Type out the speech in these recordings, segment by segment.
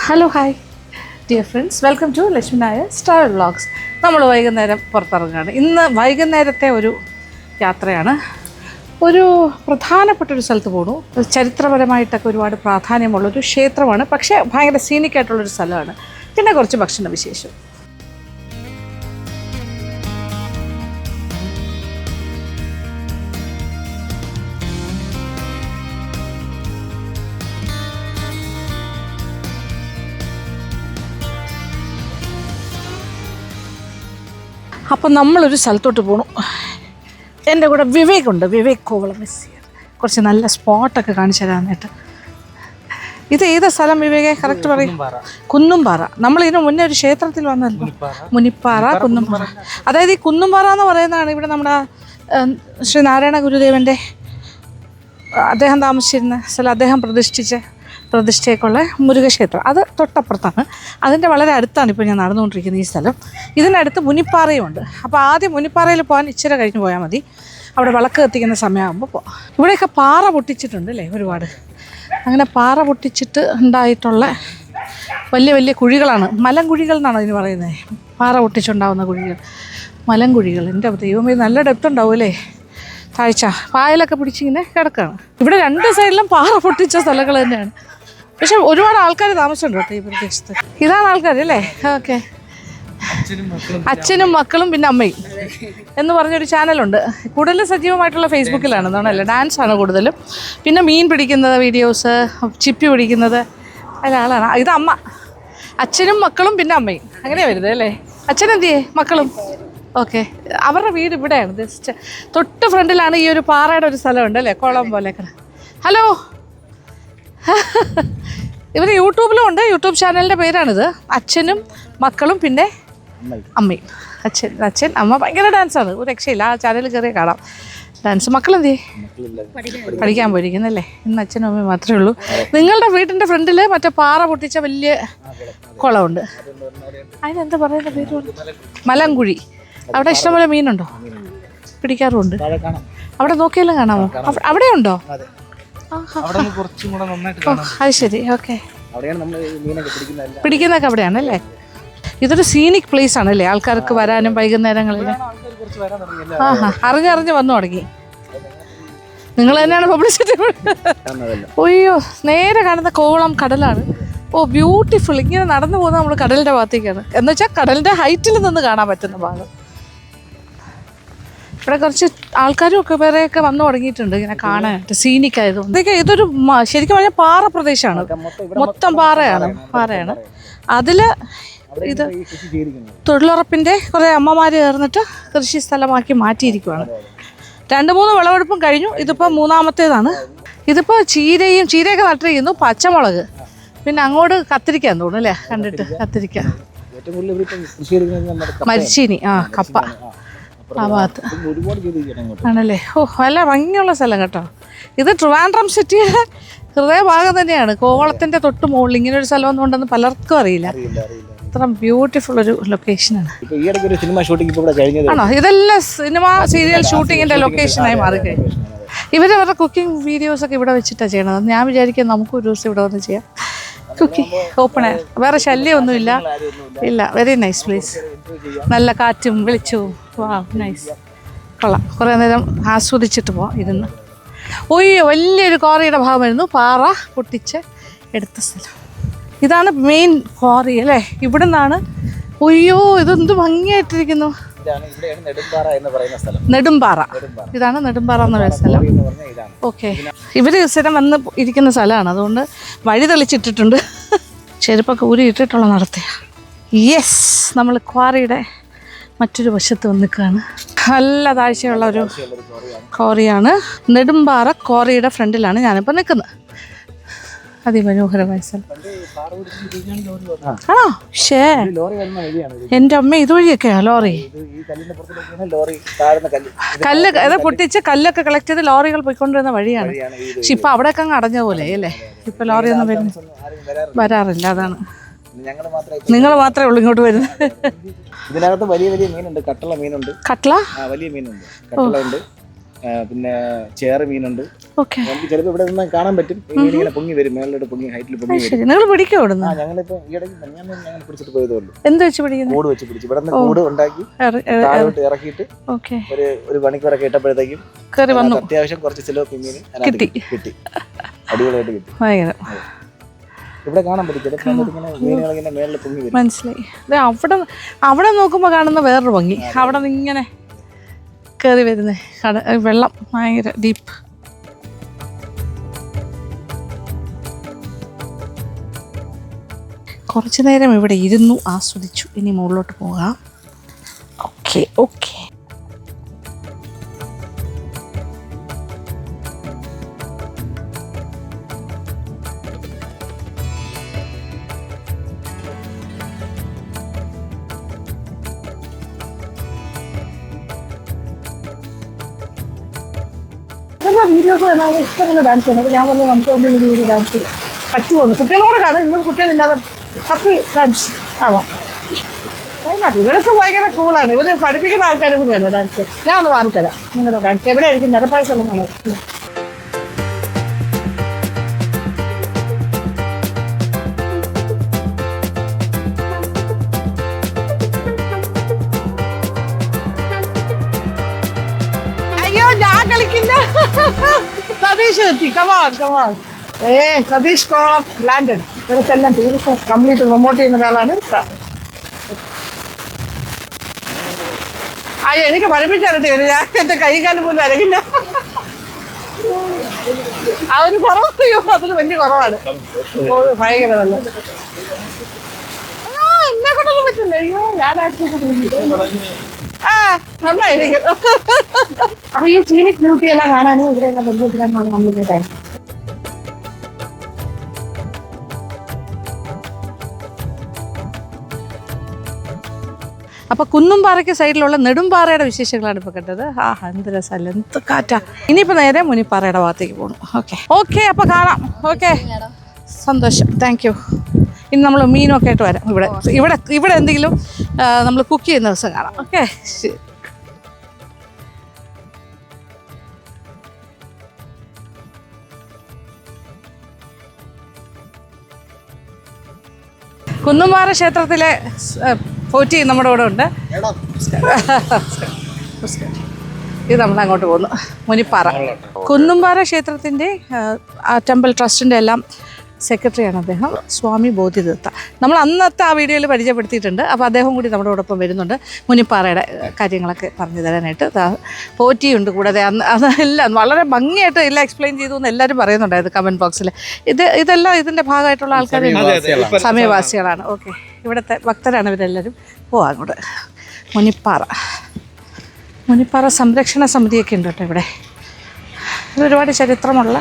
Hello hi dear friends, welcome to Lakshmi Nair star vlogs. നമ്മൾ വൈകുന്നേരം പുറത്തിറങ്ങുകയാണ്. ഇന്ന് വൈകുന്നേരത്തെ ഒരു യാത്രയാണ്. ഒരു പ്രധാനപ്പെട്ടൊരു സ്ഥലത്ത് പോകണു. ചരിത്രപരമായിട്ടൊക്കെ ഒരുപാട് പ്രാധാന്യമുള്ളൊരു ക്ഷേത്രമാണ്, പക്ഷേ ഭയങ്കര സീനിക്കായിട്ടുള്ളൊരു സ്ഥലമാണ്. പിന്നെ കുറച്ച് ഭക്ഷണ വിശേഷം. അപ്പം നമ്മളൊരു സ്ഥലത്തോട്ട് പോകണം. എൻ്റെ കൂടെ വിവേകുണ്ട്, വിവേക് കോവളം മിസ് ചെയ്യാൻ കുറച്ച് നല്ല സ്പോട്ടൊക്കെ കാണിച്ചു തരാനായിട്ട്. ഇത് ഏതാ സ്ഥലം വിവേകെ? കറക്റ്റ് പറയും. കുന്നുംപാറ. നമ്മളിതിന് മുന്നേ ഒരു ക്ഷേത്രത്തിൽ വന്നല്ലോ, മുനിപ്പാറ, കുന്നുംപാറ. അതായത് ഈ കുന്നുംപാറ എന്ന് പറയുന്നതാണ് ഇവിടെ നമ്മുടെ ശ്രീ നാരായണ ഗുരുദേവൻ്റെ അദ്ദേഹം താമസിച്ചിരുന്ന സ്ഥലം, അദ്ദേഹം പ്രതിഷ്ഠയൊക്കെയുള്ള മുരുകക്ഷേത്രം. അത് തൊട്ടപ്പുറത്താണ്. അതിൻ്റെ വളരെ അടുത്താണ് ഇപ്പോൾ ഞാൻ നടന്നുകൊണ്ടിരിക്കുന്ന ഈ സ്ഥലം. ഇതിനടുത്ത് മുനിപ്പാറയുമുണ്ട്. അപ്പോൾ ആദ്യം മുനിപ്പാറയിൽ പോകാൻ ഇച്ചിരി കഴിഞ്ഞ് പോയാൽ മതി. അവിടെ വിളക്ക് കത്തിക്കുന്ന സമയമാകുമ്പോൾ പോകാം. ഇവിടെയൊക്കെ പാറ പൊട്ടിച്ചിട്ടുണ്ട് അല്ലേ, ഒരുപാട്. അങ്ങനെ പാറ പൊട്ടിച്ചിട്ട് ഉണ്ടായിട്ടുള്ള വലിയ വലിയ കുഴികളാണ്. മലങ്കുഴികൾ എന്നാണ് അതിന് പറയുന്നത്. പാറ പൊട്ടിച്ചുണ്ടാകുന്ന കുഴികൾ, മലങ്കുഴികൾ. എൻ്റെ ദൈവമേ, നല്ല ഡെപ്ത് ഉണ്ടാവും അല്ലേ. താഴ്ച പായലൊക്കെ പിടിച്ചിങ്ങനെ കിടക്കുകയാണ്. ഇവിടെ രണ്ട് സൈഡിലും പാറ പൊട്ടിച്ച സ്ഥലങ്ങൾ തന്നെയാണ്. പക്ഷെ ഒരുപാട് ആൾക്കാർ താമസമുണ്ട് കേട്ടോ ഈ പ്രദേശത്ത്. ഇതാണ് ആൾക്കാർ അല്ലേ. ഓക്കെ. അച്ഛനും മക്കളും പിന്നെ അമ്മയും എന്ന് പറഞ്ഞൊരു ചാനലുണ്ട്. കൂടുതലും സജീവമായിട്ടുള്ള ഫേസ്ബുക്കിലാണ് എന്നാണല്ലേ. ഡാൻസാണ് കൂടുതലും. പിന്നെ മീൻ പിടിക്കുന്നത് വീഡിയോസ്, ചിപ്പി പിടിക്കുന്നത് അതിലാളാണ്. ഇത് അമ്മ, അച്ഛനും മക്കളും പിന്നെ അമ്മയും, അങ്ങനെയാണ് വരുന്നത് അല്ലേ. അച്ഛനെന്തിയേ മക്കളും. ഓക്കെ. അവരുടെ വീട് ഇവിടെയാണ്, ജസ്റ്റ് തൊട്ട് ഫ്രണ്ടിലാണ് ഈ ഒരു പാറയുടെ ഒരു സ്ഥലമുണ്ട് അല്ലേ, കുളം പോലെയൊക്കെ. ഹലോ. ഇവർ യൂട്യൂബിലും ഉണ്ട്. യൂട്യൂബ് ചാനലിൻ്റെ പേരാണിത്. അച്ഛനും മക്കളും പിന്നെ അമ്മയും. അച്ഛൻ അമ്മ ഭയങ്കര ഡാൻസാണ്, ഒരു രക്ഷയില്ല. ആ ചാനലിൽ കയറിയ കാണാം ഡാൻസ്. മക്കളെന്തേ? പഠിക്കാൻ പോയിരിക്കുന്നല്ലേ. ഇന്ന് അച്ഛനും അമ്മയും മാത്രമേ ഉള്ളൂ. നിങ്ങളുടെ വീട്ടിൻ്റെ ഫ്രണ്ടിൽ മറ്റേ പാറ പൊട്ടിച്ച വലിയ കുളമുണ്ട്. അതിനെന്താ പറയുന്ന പേര്? മലങ്കുഴി. അവിടെ ഇഷ്ടംപോലെ മീനുണ്ടോ? പിടിക്കാറുമുണ്ട്. അവിടെ നോക്കിയാലും കാണാമോ? അവിടെയുണ്ടോ? അത് ശരി. ഓക്കെ. പിടിക്കുന്നതൊക്കെ അവിടെയാണല്ലേ. ഇതൊരു സീനിക് പ്ലേസ് ആണല്ലേ, ആൾക്കാർക്ക് വരാനും വൈകുന്നേരങ്ങളിൽ. അറിഞ്ഞ് വന്നു തുടങ്ങി. നിങ്ങൾ തന്നെയാണ് പബ്ലിസിറ്റി. ഒയ്യോ, നേരെ കാണുന്ന കോവളം കടലാണ്. ഓ ബ്യൂട്ടിഫുൾ. ഇങ്ങനെ നടന്നു പോകുന്നത് നമ്മൾ കടലിൻ്റെ ഭാഗത്തേക്കാണ്. എന്ന് വെച്ചാൽ കടലിൻ്റെ ഹൈറ്റിൽ നിന്ന് കാണാൻ പറ്റുന്ന ഭാഗം. ഇവിടെ കുറച്ച് ആൾക്കാരും ഒക്കെ വേറെയൊക്കെ വന്നു തുടങ്ങിയിട്ടുണ്ട് ഇങ്ങനെ കാണാനായിട്ട്, സീനിക് ആയതുകൊണ്ട്. ഇതൊരു ശരിക്കും പറഞ്ഞാൽ പാറ പ്രദേശമാണ്, മൊത്തം പാറയാണ്. അതിൽ ഇത് തൊഴിലുറപ്പിൻ്റെ കുറേ അമ്മമാർ ചേർന്നിട്ട് കൃഷി സ്ഥലമാക്കി മാറ്റിയിരിക്കുവാണ്. 2-3 വിളവെടുപ്പും കഴിഞ്ഞു. ഇതിപ്പോൾ മൂന്നാമത്തേതാണ്. ഇതിപ്പോൾ ചീരയൊക്കെ നട്ടിരിക്കുന്നു, പച്ചമുളക്, പിന്നെ അങ്ങോട്ട് കത്തിരിക്കാൻ തോന്നുന്നു അല്ലേ, കണ്ടിട്ട് കത്തിരിക്ക, മരിച്ചീനി, കപ്പ ആ ഭാഗത്ത് ആണല്ലേ. ഓ നല്ല ഭംഗിയുള്ള സ്ഥലം കേട്ടോ. ഇത് ട്രിവാൻഡ്രം സിറ്റിയുടെ ഹൃദയഭാഗം തന്നെയാണ്. കോവളത്തിൻ്റെ തൊട്ട് മുകളിൽ ഇങ്ങനെ ഒരു സ്ഥലം ഒന്നുണ്ടെന്ന് പലർക്കും അറിയില്ല. അത്ര ബ്യൂട്ടിഫുൾ ഒരു ലൊക്കേഷനാണ്. ആണോ? ഇതെല്ലാം സിനിമ സീരിയൽ ഷൂട്ടിങ്ങിൻ്റെ ലൊക്കേഷനായി മാറിക്കഴിഞ്ഞു. ഇവരുടെ കുക്കിംഗ് വീഡിയോസൊക്കെ ഇവിടെ വെച്ചിട്ടാണ് ചെയ്യണത്. ഞാൻ വിചാരിക്കാം നമുക്കൊരു ദിവസം ഇവിടെ വന്ന് ചെയ്യാം. കുക്കിംഗ് ഓപ്പൺ ആയ, വേറെ ശല്യമൊന്നുമില്ല. ഇല്ല, വെരി നൈസ് പ്ലേസ്. നല്ല കാറ്റും വെളിച്ചവും. വാ നൈസ്, കൊള്ളാം. കുറേ നേരം ആസ്വദിച്ചിട്ട് പോവാം ഇരുന്ന്. ഒയ്യോ, വലിയൊരു ക്വാറിയുടെ ഭാഗമായിരുന്നു, പാറ പൊട്ടിച്ച് എടുത്ത സ്ഥലം. ഇതാണ് മെയിൻ ക്വാറി അല്ലേ. ഇവിടെ നിന്നാണ്. ഒയ്യോ, ഇതെന്ത് ഭംഗിയായിട്ടിരിക്കുന്നു. നെടുമ്പാറ. ഇതാണ് നെടുമ്പാറ എന്ന് പറയുന്ന സ്ഥലം. ഓക്കെ. ഇവര് സ്ഥിരം വന്ന് ഇരിക്കുന്ന സ്ഥലമാണ്, അതുകൊണ്ട് വഴി തെളിച്ചിട്ടിട്ടുണ്ട്. ചെരുപ്പൊക്കെ ഊരി ഇട്ടിട്ടുള്ള നടത്തിയ. യെസ്, നമ്മൾ ക്വാറിയുടെ മറ്റൊരു വശത്ത് വന്ന് നിൽക്കുകയാണ്. നല്ല താഴ്ചയുള്ള ഒരു ക്വാറിയാണ്. നെടുമ്പാറ ക്വാറിയുടെ ഫ്രണ്ടിലാണ് ഞാനിപ്പോൾ നിൽക്കുന്നത്. അതിമനോഹരമായ സ്ഥലം ആണോ? ഷേ, എൻ്റെ അമ്മ ഇതുവഴിയൊക്കെയാ ലോറി. കല്ല് അത് പൊട്ടിച്ച് കല്ലൊക്കെ കളക്ട് ചെയ്ത് ലോറികൾ പോയിക്കൊണ്ടിരുന്ന വഴിയാണ്. പക്ഷെ ഇപ്പം അവിടെയൊക്കെ അങ്ങ് അടഞ്ഞ പോലെ അല്ലേ. ഇപ്പം ലോറിയൊന്നും വരാറില്ല. അതാണ്. നിങ്ങൾ മാത്രമേ ഉള്ളൂ ഇങ്ങോട്ട് വരുന്നത്. ഇതിനകത്ത് വലിയ വലിയ മീനുണ്ട്. കട്ടള മീനുണ്ട്. കട്ടള വലിയ മീനുണ്ട്. കട്ടള ഉണ്ട്. പിന്നെ ചേറ് മീനുണ്ട്. ഓക്കെ. നമുക്ക് ചിലപ്പോൾ ഇവിടെ നിന്ന് കാണാൻ പറ്റും. ഈ മീൻ ഇങ്ങനെ പൊങ്ങി വരും, മേളിലോട്ട് പൊങ്ങി ഹൈറ്റിൽ പൊങ്ങി വരും. നിങ്ങൾ പിടിക്കോ ഇവിടുന്ന്? ഞങ്ങളിപ്പോ ഈയിടയ്ക്ക് ഞങ്ങൾ പിടിച്ചിട്ട് പോയതേ ഉള്ളൂ. എന്ത് വെച്ച് പിടിക്കുന്നത്? കൂട് വെച്ച് പിടിച്ചു. ഇവിടെ നിന്ന് കൂട് ഉണ്ടാക്കി താഴോട്ട് ഇറക്കിയിട്ട് ഒരു മണിക്കൂറൊക്കെ ഇട്ടപ്പോഴത്തേക്കും അത്യാവശ്യം കുറച്ച് ചിലവ് മീൻ കിട്ടി. അടിപൊളിയായിട്ട് കിട്ടി. ഇവിടെ കാണാൻ പറ്റും ചിലപ്പോൾ മീനുകളിങ്ങനെ മേളിൽ പൊങ്ങി വരും. മനസ്സിലായി. അവിടെ നോക്കുമ്പോൾ കാണുന്ന വേറൊരു ഭംഗി. അവിടെ നിന്ന് ഇങ്ങനെ കയറി വരുന്നേ വെള്ളം ഭയങ്കര ഡീപ്പ്. കുറച്ചു നേരം ഇവിടെ ഇരുന്നു ആസ്വദിച്ചു. ഇനി മുകളിലോട്ട് പോകാം. Okay okay. വീഡിയോസ് ഇഷ്ടമുള്ള ഡാൻസ് ആണ്. ഞാൻ പറഞ്ഞു നമുക്ക് വീഡിയോ ഡാൻസ് പറ്റുമോ? കുട്ടികളോട് കാണാം. നിങ്ങൾ കുട്ടികളില്ലാതെ ഹാപ്പി ഡാൻസ് ആവാം. ഇവരൊക്കെ ഭയങ്കര കൂളാണ്. ഇവര് പഠിപ്പിക്കുന്ന ആൾക്കാരും കൂടിയാണ് ഡാൻസ്. ഞാൻ ഒന്ന് വാങ്ങിത്തരാം നിങ്ങളുടെ ഡാൻസ്. എവിടെ ആയിരിക്കും നിറപ്പായസം? അയ്യോ ഞാൻ കളിക്കില്ല. സതീഷ് എത്തി. Come on come on. സതീഷ് കോളം ലാൻഡഡ്. ഇവർക്കെല്ലാം ടൂറിസം കംപ്ലീറ്റ് പ്രൊമോട്ട് ചെയ്യുന്ന ഒരാളാണ്. എനിക്ക് പഠിപ്പിച്ചറിഞ്ഞു. ഞാൻ എന്റെ കൈകാലം പോലും അരകില്ല. അതൊരു കുറവോ? അതൊരു വലിയ കുറവാണ്. ഭയങ്കര നല്ല. എന്നെ കൊണ്ടൊന്നും പറ്റില്ല. അയ്യോ ഞാൻ നന്നായിരിക്കും. അപ്പൊ ഈ സീനിക് ബ്യൂട്ടി എല്ലാം കാണാനും ഇവിടെയുള്ള ബന്ധത്തിലാണ് നമ്മളിന്റെ ടൈം. അപ്പോൾ കുന്നുംപാറയ്ക്ക് സൈഡിലുള്ള നെടുമ്പാറയുടെ വിശേഷങ്ങളാണ് ഇപ്പോൾ കണ്ടത്. എന്ത് രസമല്ല, എന്ത് കാറ്റാ. ഇനിയിപ്പോൾ നേരെ മുനിപ്പാറയുടെ ഭാഗത്തേക്ക് പോകണം. ഓക്കെ അപ്പോൾ കാണാം. ഓക്കെ, സന്തോഷം, താങ്ക് യു. ഇനി നമ്മൾ മീനൊക്കെ ആയിട്ട് വരാം. ഇവിടെ എന്തെങ്കിലും നമ്മൾ കുക്ക് ചെയ്യുന്ന ദിവസം കാണാം. ഓക്കെ, ശരി. കുന്നുംപാറ ക്ഷേത്രത്തിലെ പോറ്റി നമ്മുടെ കൂടെ ഉണ്ട്. ഇത് നമ്മൾ അങ്ങോട്ട് പോകുന്നു. മുനിപ്പാറ കുന്നുംപാറ ക്ഷേത്രത്തിൻ്റെ ടെമ്പിൾ ട്രസ്റ്റിൻ്റെ എല്ലാം സെക്രട്ടറിയാണ് അദ്ദേഹം, സ്വാമി ബോധിതീർത്ഥ. നമ്മൾ അന്നത്തെ ആ വീഡിയോയിൽ പരിചയപ്പെടുത്തിയിട്ടുണ്ട്. അപ്പോൾ അദ്ദേഹം കൂടി നമ്മുടെ കൂടൊപ്പം വരുന്നുണ്ട് മുനിപ്പാറയുടെ കാര്യങ്ങളൊക്കെ പറഞ്ഞു തരാനായിട്ട്. പോറ്റിയുണ്ട് കൂടാതെ. അതെല്ലാം വളരെ ഭംഗിയായിട്ട് എല്ലാം എക്സ്പ്ലെയിൻ ചെയ്തു എന്ന് എല്ലാവരും പറയുന്നുണ്ടായിരുന്നു കമൻറ്റ് ബോക്സിൽ. ഇതെല്ലാം ഇതിൻ്റെ ഭാഗമായിട്ടുള്ള ആൾക്കാർ സമയവാസികളാണ്. ഓക്കെ, ഇവിടുത്തെ ഭക്തരാണ് ഇവരെല്ലാവരും. പോവാം അങ്ങോട്ട്. മുനിപ്പാറ സംരക്ഷണ സമിതിയൊക്കെ ഉണ്ട് കേട്ടോ ഇവിടെ. ഇതൊരുപാട് ചരിത്രമുള്ള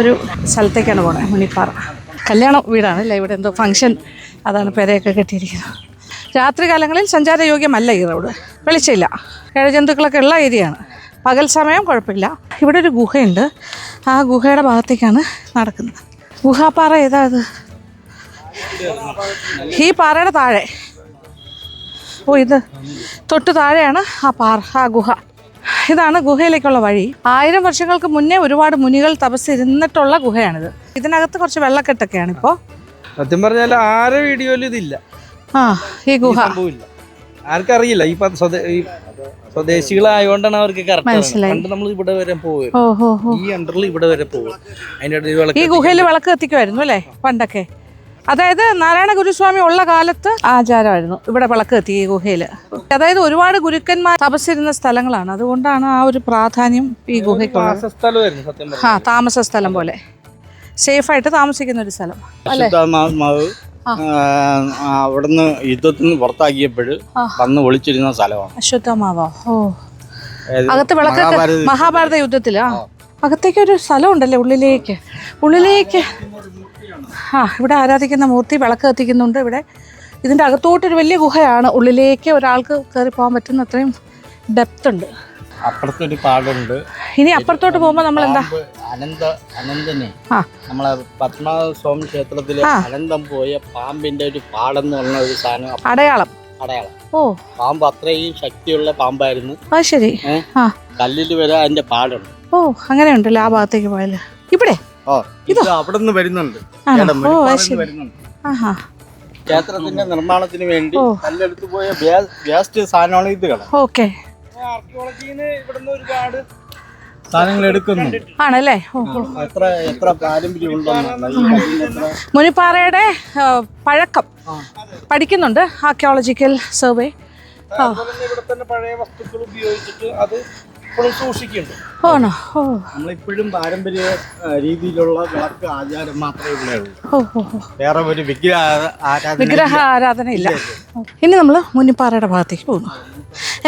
ഒരു സ്ഥലത്തേക്കാണ് പോകുന്നത്. മുനിപ്പാറ കല്യാണ വീടാണ് അല്ലേ? ഇവിടെ എന്തോ ഫംഗ്ഷൻ, അതാണ് പെരയൊക്കെ കെട്ടിയിരിക്കുന്നത്. രാത്രി കാലങ്ങളിൽ സഞ്ചാരയോഗ്യമല്ല ഈ റോഡ്. വെളിച്ചമില്ല, ഇഴജന്തുക്കളൊക്കെ ഉള്ള ഏരിയയാണ്. പകൽ സമയം കുഴപ്പമില്ല. ഇവിടെ ഒരു ഗുഹയുണ്ട്. ആ ഗുഹയുടെ ഭാഗത്തേക്കാണ് നടക്കുന്നത്. ഗുഹാപ്പാറ ഏതാ ഇത്? ഈ പാറയുടെ താഴെ. ഇത് തൊട്ട് താഴെയാണ് ആ ഗുഹ. ഇതാണ് ഗുഹയിലേക്കുള്ള വഴി. 1000 വർഷങ്ങൾക്ക് മുന്നേ ഒരുപാട് മുനികൾ തപസ്സിരുന്നിട്ടുള്ള ഗുഹയാണിത്. ഇതിനകത്ത് കുറച്ച് വെള്ളക്കെട്ടൊക്കെയാണ് ഇപ്പോൾ. സത്യം പറഞ്ഞാൽ ആരെ വീഡിയോയിലും ഇതില്ല. ഈ ഗുഹ ആർക്കറിയില്ല. ഈ സ്വദേശികളായോണ്ടാണ് അവർക്ക് കറക്റ്റ്. നമ്മൾ ഇവിടെ വരെ പോകും. ഈ അണ്ടറിൽ ഇവിടെ വരെ പോകും. അതിന്റെ ഈ ഗുഹയിൽ വിളക്ക് കത്തിക്കുമായിരുന്നു അല്ലേ പണ്ടൊക്കെ? അതായത് നാരായണ ഗുരുസ്വാമി ഉള്ള കാലത്ത് ആചാരമായിരുന്നു ഇവിടെ വിളക്ക് കത്തി ഈ ഗുഹയിൽ. അതായത് ഒരുപാട് ഗുരുക്കന്മാർ തപസ്സിരുന്ന സ്ഥലങ്ങളാണ്. അതുകൊണ്ടാണ് ആ ഒരു പ്രാധാന്യം ഈ ഗുഹയ്ക്ക്. താമസ സ്ഥലം പോലെ, സേഫായിട്ട് താമസിക്കുന്ന ഒരു സ്ഥലം അല്ലേ? അവിടുന്ന് യുദ്ധത്തിൽ നിന്ന് പുറത്താക്കിയപ്പോഴ് വന്ന് ഒളിച്ചിരുന്ന സ്ഥലമാണ് അശ്വത്ഥമാവോ. അകത്ത് വിളക്ക് മഹാഭാരത യുദ്ധത്തില് അകത്തേക്ക് ഒരു സ്ഥലം ഉണ്ടല്ലേ, ഉള്ളിലേക്ക്. ഇവിടെ ആരാധിക്കുന്ന മൂർത്തി വിളക്ക് കത്തിക്കുന്നുണ്ട്. ഇവിടെ ഇതിൻ്റെ അകത്തോട്ടൊരു വലിയ ഗുഹയാണ്. ഉള്ളിലേക്ക് ഒരാൾക്ക് കയറി പോകാൻ പറ്റുന്ന അത്രയും ഡെപ്ത് ഉണ്ട്. അപ്പുറത്തൊരു പാടുണ്ട്. ഇനി അപ്പുറത്തോട്ട് പോകുമ്പോൾ നമ്മൾ എന്താ അനന്തനെ നമ്മളെ പത്മനാഭ സ്വാമി ക്ഷേത്രത്തില് അനന്തം പോയ പാമ്പിന്റെ ഒരു പാടെന്ന് പറഞ്ഞ ഒരു സാധനം, അടയാളം. ഓ പാമ്പ് അത്രയും ശക്തിയുള്ള പാമ്പായിരുന്നു. അത് ശരി. ആ കല്ലിൽ വരെ അതിന്റെ പാടുണ്ട്. ഓ അങ്ങനെയുണ്ടല്ലേ ആ ഭാഗത്തേക്ക് പോയാല്. ഇവിടെ ഇത് അവിടെ നിന്ന് വരുന്നുണ്ട്. ആഹാ ക്ഷേത്രത്തിന്റെ നിർമ്മാണത്തിന് വേണ്ടി കല്ലെടുത്ത് പോയ വേസ്റ്റ് സാധനമാണ് ഇത്. ഓക്കെ. ആർക്കിയോളജിന്ന് ഇവിടുന്ന് ഒരുപാട് സാധനങ്ങൾ എടുക്കുന്നുണ്ട്. ആണല്ലേ. എത്ര പാരമ്പര്യമുണ്ടെന്ന് മുനിപ്പാറയുടെ പഴക്കം പഠിക്കുന്നുണ്ട് ആർക്കിയോളജിക്കൽ സർവേ. ഇവിടെ തന്നെ പഴയ വസ്തുക്കൾ ഉപയോഗിച്ചിട്ട് അത് ഇപ്പോഴും സൂക്ഷിക്കുന്നുണ്ട്. ആണോ? ഓ നമ്മളിപ്പോഴും പാരമ്പര്യ രീതിയിലുള്ള വിളക്ക് ആചാരം മാത്രമേ ഇവിടെ ഉള്ളൂ. വേറെ ഒരു വിഗ്രഹ ആരാധന ഇല്ല. ഇനി നമ്മൾ മുനിപ്പാറയുടെ ഭാഗത്തേക്ക് പോകുന്നു.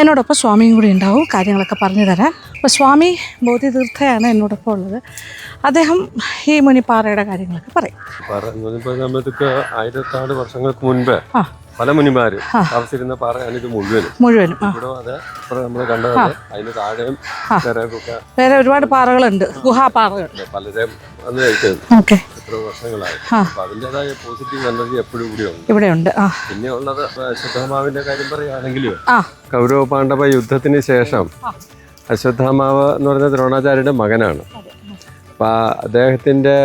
എന്നോടൊപ്പം സ്വാമിയും കൂടി ഉണ്ടാവും കാര്യങ്ങളൊക്കെ പറഞ്ഞു തരാൻ. അപ്പോൾ സ്വാമി ബോധിതീർത്ഥയാണ് എന്നോടൊപ്പം ഉള്ളത്. അദ്ദേഹം ഈ മുനിപ്പാറയുടെ കാര്യങ്ങളൊക്കെ പറയും. നമുക്ക് 1000 വർഷങ്ങൾക്ക് മുൻപേ പല മുനിമാരും താമസിച്ചിരുന്ന പാറയാണ് ഇത് മുഴുവനും. ഇവിടെ അതെ നമ്മൾ കണ്ടത് അതിന് താഴെയും വേറെ ഒരുപാട് പാറകളുണ്ട്, ഗുഹാപാറകൾ. പലരും വന്ന് കഴിച്ചത് എത്ര വർഷങ്ങളായി. അപ്പൊ അതിൻ്റെതായ പോസിറ്റീവ് എനർജി എപ്പോഴും ഇവിടെ ഉണ്ട്. പിന്നെ ഉള്ളത് അശ്വത്ഥാമാവിന്റെ കാര്യം പറയുകയാണെങ്കിൽ കൗരവ പാണ്ഡവ യുദ്ധത്തിന് ശേഷം അശ്വത്ഥാമാവ് എന്ന് പറഞ്ഞ ദ്രോണാചാര്യയുടെ മകനാണ്. അപ്പം അദ്ദേഹത്തിൻ്റെ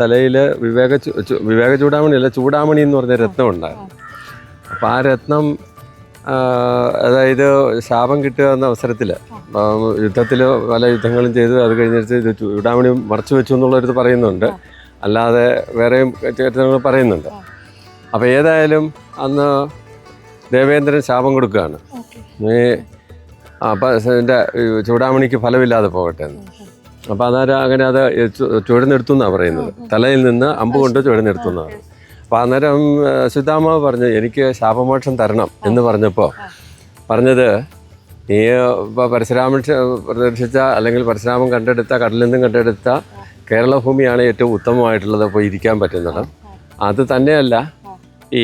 തലയിൽ വിവേക ചൂടാമണിയല്ല, ചൂടാമണി എന്ന് പറഞ്ഞ രത്നം ഉണ്ടായിരുന്നു. അപ്പം ആ രത്നം അതായത് ശാപം കിട്ടുക എന്ന അവസരത്തിൽ യുദ്ധത്തിൽ പല യുദ്ധങ്ങളും ചെയ്തു. അത് കഴിഞ്ഞിട്ട് ഇത് ചൂടാമണി മറച്ചു വെച്ചു എന്നുള്ളൊരിത് പറയുന്നുണ്ട്, അല്ലാതെ വേറെയും ചരിത്രങ്ങൾ പറയുന്നുണ്ട്. അപ്പോൾ ഏതായാലും അന്ന് ദേവേന്ദ്രൻ ശാപം കൊടുക്കുകയാണ്, അപ്പം എൻ്റെ ചൂടാമണിക്ക് ഫലമില്ലാതെ പോകട്ടെ എന്ന്. അപ്പോൾ അന്നേരം അങ്ങനെ അത് ചുഴന്നെടുത്തു എന്നാണ് പറയുന്നത്, തലയിൽ നിന്ന് അമ്പ് കൊണ്ട് ചുഴന്നെടുത്തു എന്നാണ്. അപ്പോൾ അന്നേരം അശ്വത്ഥാമാവ് പറഞ്ഞു എനിക്ക് ശാപമോക്ഷം തരണം എന്ന് പറഞ്ഞപ്പോൾ പറഞ്ഞത്, നീ ഇപ്പോൾ പരശുരാമൻ പ്രദർശിച്ച അല്ലെങ്കിൽ പരശുരാമൻ കണ്ടെടുത്ത കടലിൽ നിന്നും കണ്ടെടുത്ത കേരളഭൂമിയാണ് ഏറ്റവും ഉത്തമമായിട്ടുള്ളത് പോയി ഇരിക്കാൻ പറ്റുന്നത്. അത് തന്നെയല്ല, ഈ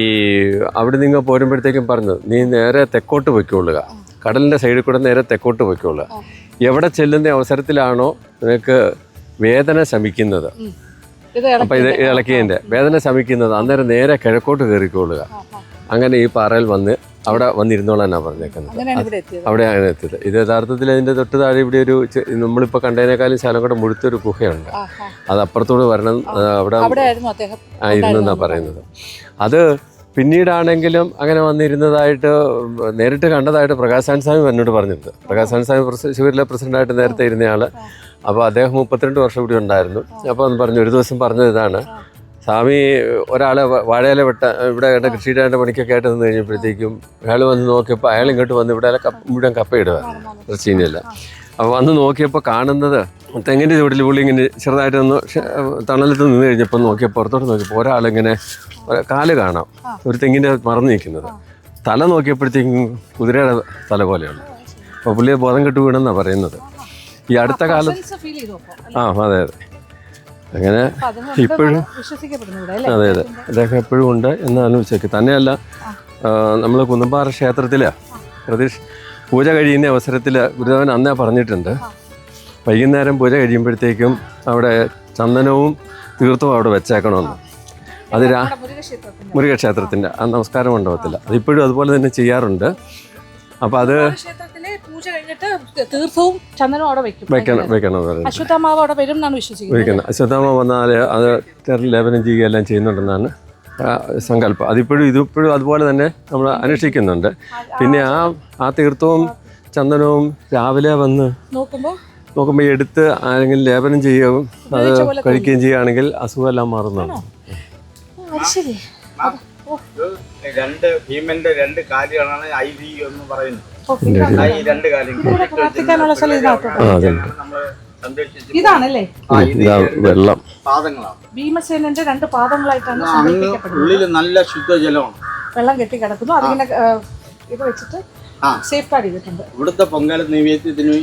അവിടെ നിങ്ങൾ പോരുമ്പോഴത്തേക്കും പറഞ്ഞു നീ നേരെ തെക്കോട്ട് പൊയ്ക്കൊള്ളുക, കടലിൻ്റെ സൈഡിൽ കൂടെ നേരെ തെക്കോട്ട് പൊയ്ക്കൊള്ളുക. എവിടെ ചെല്ലുന്ന അവസരത്തിലാണോ നിനക്ക് വേദന ശമിക്കുന്നത്, അപ്പം ഇത് ഇളക്കിയതിൻ്റെ വേദന ശമിക്കുന്നത്, അന്നേരം നേരെ കിഴക്കോട്ട് കയറിക്കൊള്ളുക. അങ്ങനെ ഈ പാറയിൽ വന്ന് അവിടെ വന്നിരുന്നോളാനാണ് പറഞ്ഞേക്കുന്നത്. അവിടെ അങ്ങനെ എത്തിയത്. ഇത് യഥാർത്ഥത്തിൽ അതിൻ്റെ തൊട്ട് താഴെ ഇവിടെ ഒരു നമ്മളിപ്പോൾ കണ്ടതിനേക്കാളും ശാലം കൂടെ മുഴുത്തൊരു ഗുഹയുണ്ട്. അത് അപ്പുറത്തോട് വരണം, അവിടെ ആയിരുന്നു എന്നാണ് പറയുന്നത്. അത് പിന്നീടാണെങ്കിലും അങ്ങനെ വന്നിരുന്നതായിട്ട് നേരിട്ട് കണ്ടതായിട്ട് പ്രകാശാൻ സ്വാമി എന്നോട് പറഞ്ഞിട്ടുണ്ട്. പ്രകാശാൻ സ്വാമി ശിവരിലെ പ്രസിഡൻ്റായിട്ട് നേരത്തെ ഇരുന്നയാൾ. അപ്പോൾ അദ്ദേഹം 32 വർഷം ഇവിടെ ഉണ്ടായിരുന്നു. അപ്പോൾ ഒന്ന് പറഞ്ഞു, ഒരു ദിവസം പറഞ്ഞത് ഇതാണ്, സ്വാമി ഒരാളെ വാഴയില ഇവിടെ കൃഷിയുടെ പണിക്കൊക്കെ ആയിട്ട് നിന്ന് കഴിഞ്ഞപ്പോഴത്തേക്കും അയാൾ വന്ന് നോക്കിയപ്പോൾ അയാൾ ഇങ്ങോട്ട് വന്ന് ഇവിടെ മുഴുവൻ കപ്പയിടുമായിരുന്നു, കൃഷിയില്ല. അപ്പോൾ വന്ന് നോക്കിയപ്പോൾ കാണുന്നത് തെങ്ങിൻ്റെ ചുവട്ടിൽ പുള്ളി ഇങ്ങനെ ചെറുതായിട്ടൊന്ന് തണലത്ത് നിന്ന് കഴിഞ്ഞപ്പോൾ നോക്കിയപ്പോൾ പുറത്തോട്ട് നോക്കിയപ്പോൾ ഒരാളിങ്ങനെ കാല് കാണാം ഒരു തെങ്ങിൻ്റെ മറന്നു നിൽക്കുന്നത്. തല നോക്കിയപ്പോഴത്തേക്കും കുതിരയുടെ തല പോലെയാണ്. അപ്പോൾ പുള്ളിയെ ബോധം കെട്ടു വീണെന്നാണ് പറയുന്നത്. ഈ അടുത്ത കാലത്ത് അതെ അതെ അങ്ങനെ ഇപ്പോഴും അതെ അതെ അദ്ദേഹം എപ്പോഴും ഉണ്ട് എന്നാണ് വിശ്വസിക്കുക. തന്നെയല്ല, നമ്മൾ കുന്നമ്പാറ ക്ഷേത്രത്തിൽ പൂജ കഴിയുന്ന അവസരത്തിൽ ഗുരുദേവൻ അന്നേ പറഞ്ഞിട്ടുണ്ട്, വൈകുന്നേരം പൂജ കഴിയുമ്പോഴത്തേക്കും അവിടെ ചന്ദനവും തീർത്ഥവും അവിടെ വെച്ചേക്കണമെന്ന്. അത് മുരുകക്ഷേത്രത്തിൻ്റെ ആ നമസ്കാര മണ്ഡപത്തിൽ അതിപ്പോഴും അതുപോലെ തന്നെ ചെയ്യാറുണ്ട്. അപ്പോൾ അത് തീർത്ഥവും ചന്ദനവും അവിടെ വെക്കണം. അശ്വത്ഥാമാവ് അവിടെ വരും എന്നാണ് വിശ്വസിക്കുന്നത്. അശ്വത്ഥാമാവ് വന്നാൽ അത് ലേപനം ചെയ്യുകയെല്ലാം ചെയ്യുന്നുണ്ടെന്നാണ് സങ്കല്പം. ഇതിപ്പോഴും അതുപോലെ തന്നെ നമ്മൾ അനുഷ്ഠിക്കുന്നുണ്ട്. പിന്നെ ആ തീർത്ഥവും ചന്ദനവും രാവിലെ വന്ന് നോക്കുമ്പോൾ എടുത്ത് ആരെങ്കിലും ലേപനം ചെയ്യുകയും അത് കഴിക്കുകയും ചെയ്യുകയാണെങ്കിൽ അസുഖമെല്ലാം മാറുന്നതാണ്. രണ്ട് ഭീമന്റെ രണ്ട് കാലുകളാണ് ഐവി എന്ന് പറയുന്നത്. ഇതാണല്ലേ വെള്ളം പാദങ്ങളാണ്. ഭീമസേനന്റെ 2 പാദങ്ങളായിട്ടാണ് ഉള്ളിൽ നല്ല ശുദ്ധജലമാണ്, വെള്ളം കെട്ടി കിടക്കുന്നു. അതിങ്ങനെ ഇത് വെച്ചിട്ട് സേഫ് ഗാർഡ് ചെയ്തിട്ടുണ്ട്. ഇവിടുത്തെ പൊങ്കാല നൈവേദ്യത്തിന്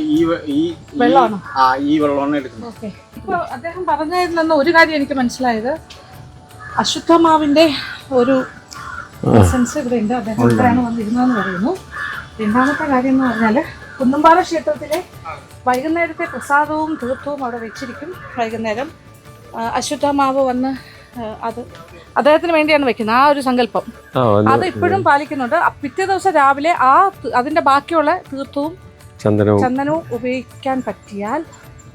ഈ വെള്ളമാണ് എടുക്കുന്നത്. ഇപ്പൊ അദ്ദേഹം പറഞ്ഞതിൽ ഒരു കാര്യം എനിക്ക് മനസ്സിലായത്, അശ്വത്ഥമാവിന്റെ ഒരു എസൻസ് ഇവിടെ ഉണ്ട്. അദ്ദേഹം ഇവിടെയാണ് വന്നിരുന്നതെന്ന് പറയുന്നു. രണ്ടാമത്തെ കാര്യം എന്ന് പറഞ്ഞാൽ കുന്നമ്പാറ ക്ഷേത്രത്തിലെ വൈകുന്നേരത്തെ പ്രസാദവും തീർത്ഥവും അവിടെ വെച്ചിരിക്കും. വൈകുന്നേരം അശ്വത്ഥമാവ് വന്ന് അത് അദ്ദേഹത്തിന് വേണ്ടിയാണ് വെക്കുന്നത് ആ ഒരു സങ്കല്പം. അത് ഇപ്പോഴും പാലിക്കുന്നുണ്ട്. പിറ്റേ ദിവസം രാവിലെ അതിന്റെ ബാക്കിയുള്ള തീർത്ഥവും ചന്ദനവും ഉപയോഗിക്കാൻ പറ്റിയാൽ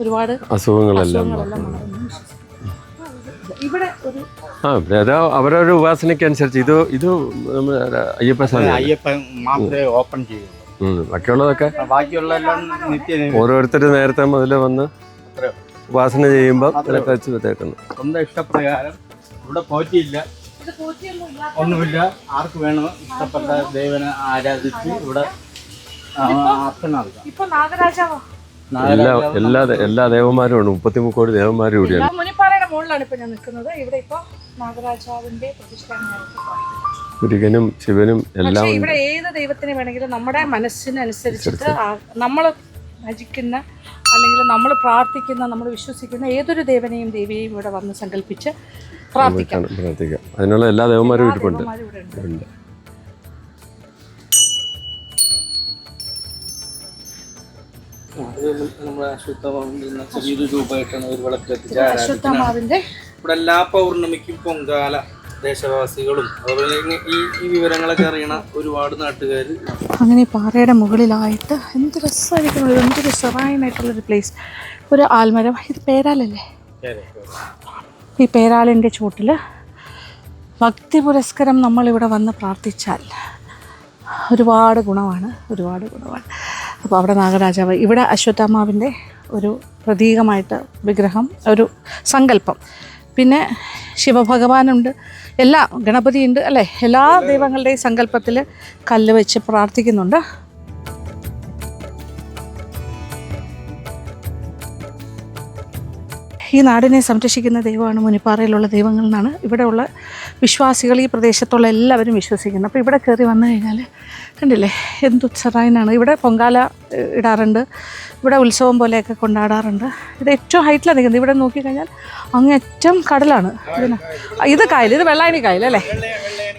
ഒരുപാട് അസുഖങ്ങളെല്ലാം മാറും. ഇവിടെ ഒരു അവരവരുടെ ഉപാസനയ്ക്കനുസരിച്ച് ഇത് അയ്യപ്പ സ്വാമി മാത്രമേ ഓപ്പൺ ചെയ്യുള്ളൂ. ബാക്കിയുള്ളതൊക്കെ ബാക്കിയുള്ളതെല്ലാം ഓരോരുത്തർ നേരത്തെ മുതൽ വന്ന് ഉപാസന ചെയ്യുമ്പോൾ ഇതിലൊക്കെ വെച്ച് വിതേക്കുന്നു. സ്വന്തം ഇഷ്ടപ്രകാരം ഇവിടെ പോറ്റിയില്ല, ഒന്നുമില്ല. ആർക്ക് വേണോ ഇഷ്ടപ്പെട്ട ദൈവനെ ആരാധിച്ച് ഇവിടെ അർച്ചന നടക്കാം. എല്ലാ ദേവന്മാരും ഉണ്ട്. 33 കോടി ദേവന്മാരും കൂടിയാണ്. മുനിപ്പാറയുടെ മുകളിലാണ് ഇപ്പൊ ഞാൻ നിൽക്കുന്നത്. ഇവിടെ ഇപ്പൊ നാഗരാജാവിന്റെ പ്രതിഷ്ഠാനമാണ്. മുരുകനും ശിവനും എല്ലാം. ഇവിടെ ഏത് ദൈവത്തിനെ വേണമെങ്കിലും നമ്മുടെ മനസ്സിനനുസരിച്ചിട്ട് നമ്മൾ ഭജിക്കുന്ന അല്ലെങ്കിൽ നമ്മൾ പ്രാർത്ഥിക്കുന്ന നമ്മൾ വിശ്വസിക്കുന്ന ഏതൊരു ദേവനെയും ദേവിയെയും ഇവിടെ വന്ന് സങ്കല്പിച്ച് പ്രാർത്ഥിക്കാം. അതിനുള്ള എല്ലാ ദേവന്മാരും ഇരിപ്പുണ്ട്. ഇവിടെ എല്ലാ പൗർണമിക്കും പൊങ്കാല ദേശവാസികളും അതുപോലെ ഈ വിവരങ്ങളൊക്കെ അറിയണ ഒരുപാട് നാട്ടുകാർ. അങ്ങനെ പാറയുടെ മുകളിലായിട്ട് എന്ത് രസമായിരിക്കും, എന്തൊരു സെറായിനായിട്ടുള്ളൊരു പ്ലേസ്. ഒരു ആൽമരം, ഇത് പേരാലല്ലേ? ഈ പേരാലിൻ്റെ ചുവട്ടിൽ ഭക്തി പുരസ്കരം നമ്മളിവിടെ വന്ന് പ്രാർത്ഥിച്ചാൽ ഒരുപാട് ഗുണമാണ്. അപ്പോൾ അവിടെ നാഗരാജാവ്, ഇവിടെ അശ്വത്ഥാമാവിൻ്റെ ഒരു പ്രതീകമായിട്ട് വിഗ്രഹം, ഒരു സങ്കല്പം. പിന്നെ ശിവഭഗവാനുണ്ട്, എല്ലാ ഗണപതിയുണ്ട് അല്ലേ? എല്ലാ ദൈവങ്ങളുടെയും സങ്കല്പത്തിൽ കല്ല് വെച്ച് പ്രാർത്ഥിക്കുന്നുണ്ട്. ഈ നാടിനെ സംരക്ഷിക്കുന്ന ദൈവമാണ് മുനിപ്പാറയിലുള്ള ദൈവങ്ങൾ എന്നാണ് ഇവിടെയുള്ള വിശ്വാസികൾ, ഈ പ്രദേശത്തുള്ള എല്ലാവരും വിശ്വസിക്കുന്നത്. അപ്പോൾ ഇവിടെ കയറി വന്നു കഴിഞ്ഞാൽ കണ്ടില്ലേ എന്തുത്സറായനാണ്. ഇവിടെ പൊങ്കാല ഇടാറുണ്ട്, ഇവിടെ ഉത്സവം പോലെയൊക്കെ കൊണ്ടാടാറുണ്ട്. ഇത് ഏറ്റവും ഹൈറ്റിലാണ് നിൽക്കുന്നത്. ഇവിടെ നോക്കിക്കഴിഞ്ഞാൽ അങ്ങേറ്റം കടലാണ്. ഇത് കായൽ, ഇത് വെള്ളായണി കായൽ അല്ലേ?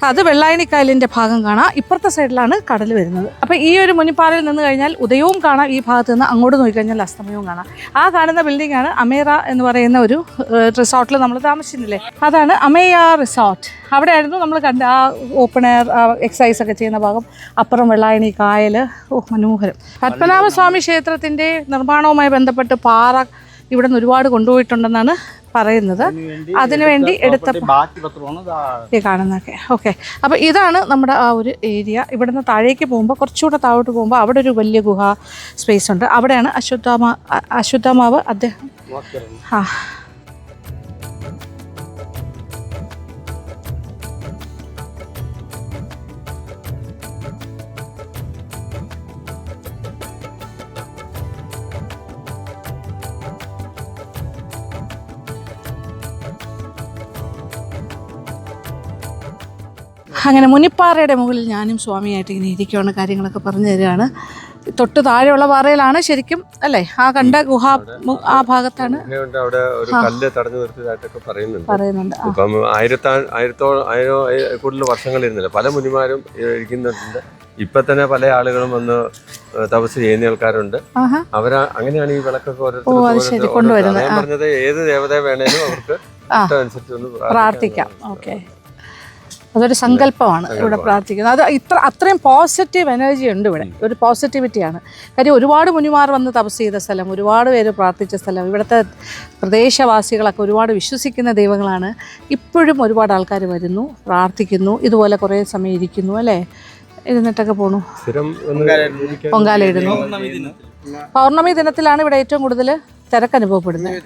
അത് വെള്ളായണി കായലിൻ്റെ ഭാഗം കാണാം. ഇപ്പുറത്തെ സൈഡിലാണ് കടൽ വരുന്നത്. അപ്പോൾ ഈ ഒരു മുനിപ്പാറയിൽ നിന്ന് കഴിഞ്ഞാൽ ഉദയവും കാണാം, ഈ ഭാഗത്ത് നിന്ന് അങ്ങോട്ട് നോക്കിക്കഴിഞ്ഞാൽ അസ്തമയവും കാണാം. ആ കാണുന്ന ബിൽഡിംഗാണ് അമേറ എന്ന് പറയുന്ന ഒരു റിസോർട്ടിൽ നമ്മൾ താമസിച്ചിരുന്നില്ലേ, അതാണ് അമേയ റിസോർട്ട്. അവിടെയായിരുന്നു നമ്മൾ കണ്ട ആ ഓപ്പൺ എയർ എക്സസൈസ് ഒക്കെ ചെയ്യുന്ന ഭാഗം. അപ്പുറം വെള്ളായണി കായൽ, മനോഹരം. പത്മനാഭസ്വാമി ക്ഷേത്രത്തിൻ്റെ നിർമ്മാണവുമായി ബന്ധപ്പെട്ട് പാറ ഇവിടെ നിന്ന് ഒരുപാട് കൊണ്ടുപോയിട്ടുണ്ടെന്നാണ് പറയുന്നത്. അതിനുവേണ്ടി എടുത്ത ഈ കാണുന്നതൊക്കെ. ഓക്കെ, അപ്പോൾ ഇതാണ് നമ്മുടെ ആ ഒരു ഏരിയ. ഇവിടെ നിന്ന് താഴേക്ക് പോകുമ്പോൾ, കുറച്ചുകൂടെ താഴോട്ട് പോകുമ്പോൾ അവിടെ ഒരു വലിയ ഗുഹ സ്പേസ് ഉണ്ട്. അവിടെയാണ് അശ്വത്ഥാമാവ് അദ്ദേഹം അങ്ങനെ മുനിപ്പാറയുടെ മുകളിൽ ഞാനും സ്വാമിയായിട്ട് ഇങ്ങനെ ഇരിക്കുകയാണ്, കാര്യങ്ങളൊക്കെ പറഞ്ഞു തരികയാണ്. തൊട്ട് താഴെയുള്ള പാറയിലാണ് ശരിക്കും അല്ലേ ആ കണ്ട ഗുഹ, ആ ഭാഗത്താണ്. അവിടെ ഒരു കല്ല് തടഞ്ഞു നിർത്തിയതായിട്ടൊക്കെ പറയുന്നുണ്ട്. ഇപ്പം 1000 കൂടുതൽ വർഷങ്ങളിരുന്നില്ല, പല മുനിമാരും ഇരിക്കുന്നുണ്ട്. ഇപ്പൊ തന്നെ പല ആളുകളും വന്ന് തപസ് ചെയ്യുന്ന ആൾക്കാരുണ്ട്. അങ്ങനെയാണ് ഈ വിളക്കൊക്കെ ഓരോരുത്തർ പറഞ്ഞത്. ഏത് ദേവത വേണേലും അവർക്ക് അനുസരിച്ച് പ്രാർത്ഥിക്കാം. ഓക്കെ, അതൊരു സങ്കല്പമാണ് ഇവിടെ പ്രാർത്ഥിക്കുന്നത്. അത് അത്രയും പോസിറ്റീവ് എനർജി ഉണ്ട് ഇവിടെ, ഒരു പോസിറ്റിവിറ്റിയാണ്. കാര്യം ഒരുപാട് മുനിമാർ വന്ന് തപസ് ചെയ്ത സ്ഥലം, ഒരുപാട് പേര് പ്രാർത്ഥിച്ച സ്ഥലം, ഇവിടുത്തെ പ്രദേശവാസികളൊക്കെ ഒരുപാട് വിശ്വസിക്കുന്ന ദൈവങ്ങളാണ്. ഇപ്പോഴും ഒരുപാട് ആൾക്കാർ വരുന്നു, പ്രാർത്ഥിക്കുന്നു, ഇതുപോലെ കുറേ സമയം ഇരിക്കുന്നു അല്ലേ, ഇരുന്നിട്ടൊക്കെ പോണു, പൊങ്കാല ഇടുന്നു. പൗർണമി ദിനത്തിലാണ് ഇവിടെ ഏറ്റവും കൂടുതൽ തിരക്ക് അനുഭവപ്പെടുന്നത്.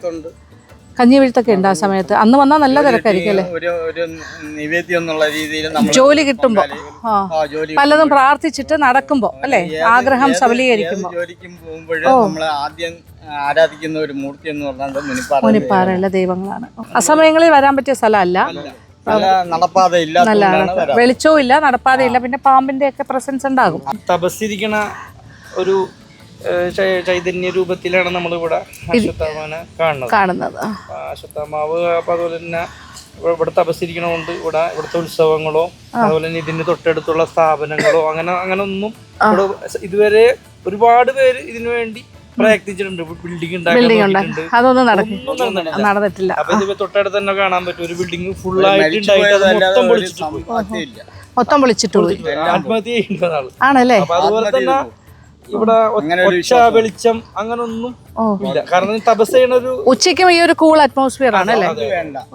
കഞ്ഞി വീഴ്ത്തൊക്കെ ഉണ്ട് ആ സമയത്ത്. അന്ന് വന്നാൽ നല്ല തിരക്കായിരിക്കും അല്ലേ? ജോലി കിട്ടുമ്പോ പലതും പ്രാർത്ഥിച്ചിട്ട് നടക്കുമ്പോ അല്ലേ, ആഗ്രഹം സബലീകരിക്കുമ്പോ. ആരാധിക്കുന്ന ഒരു മൂർത്തി എന്ന് പറഞ്ഞാൽ മുനിപ്പാറയുള്ള ദൈവങ്ങളാണ്. അസമയങ്ങളിൽ വരാൻ പറ്റിയ സ്ഥലമല്ല, നല്ലതാണ്. വെളിച്ചവും ഇല്ല, നടപ്പാതയില്ല, പിന്നെ പാമ്പിന്റെ ഒക്കെ പ്രസൻസ് ഉണ്ടാകും. തപസ്സിരിക്കണ ഒരു ചൈതന്യ രൂപത്തിലാണ് നമ്മളിവിടെ അശ്വത്ഥാമാവിനെ കാണുന്നത്. അശ്വത്ഥാമാവ് അപ്പൊ അതുപോലെ തന്നെ ഇവിടെ തപസ്സിരിക്കണോണ്ട് ഇവിടുത്തെ ഉത്സവങ്ങളോ അതുപോലെ തന്നെ ഇതിന് തൊട്ടടുത്തുള്ള സ്ഥാപനങ്ങളോ അങ്ങനെ ഒന്നും ഇവിടെ ഇതുവരെ ഒരുപാട് പേര് ഇതിനു വേണ്ടി പ്രയത്നിച്ചിട്ടുണ്ട്, ബിൽഡിംഗ് ബിൽഡിംഗ് ഉണ്ടാക്കി, അതൊന്നും നടന്നിട്ടില്ല. അപ്പൊ ഇത് തൊട്ടടുത്ത് തന്നെ കാണാൻ പറ്റും, ഒരു ബിൽഡിംഗ് ഫുൾ ആയിട്ട് മൊത്തം മൊത്തം വിളിച്ചിട്ട് പോയി. ആത്മഹത്യ ചെയ്യുന്ന ആള് ആണല്ലേ? അപ്പൊ അതുപോലെ തന്നെ ഇവിടെ ഒച്ച വെളിച്ചം അങ്ങനൊന്നും ഇല്ല. കാരണം തപസ് ചെയ്യണ ഒരു ഉച്ചയ്ക്കും ഈ ഒരു കൂൾ അറ്റ്മോസ്ഫിയർ ആണ് അല്ലേ?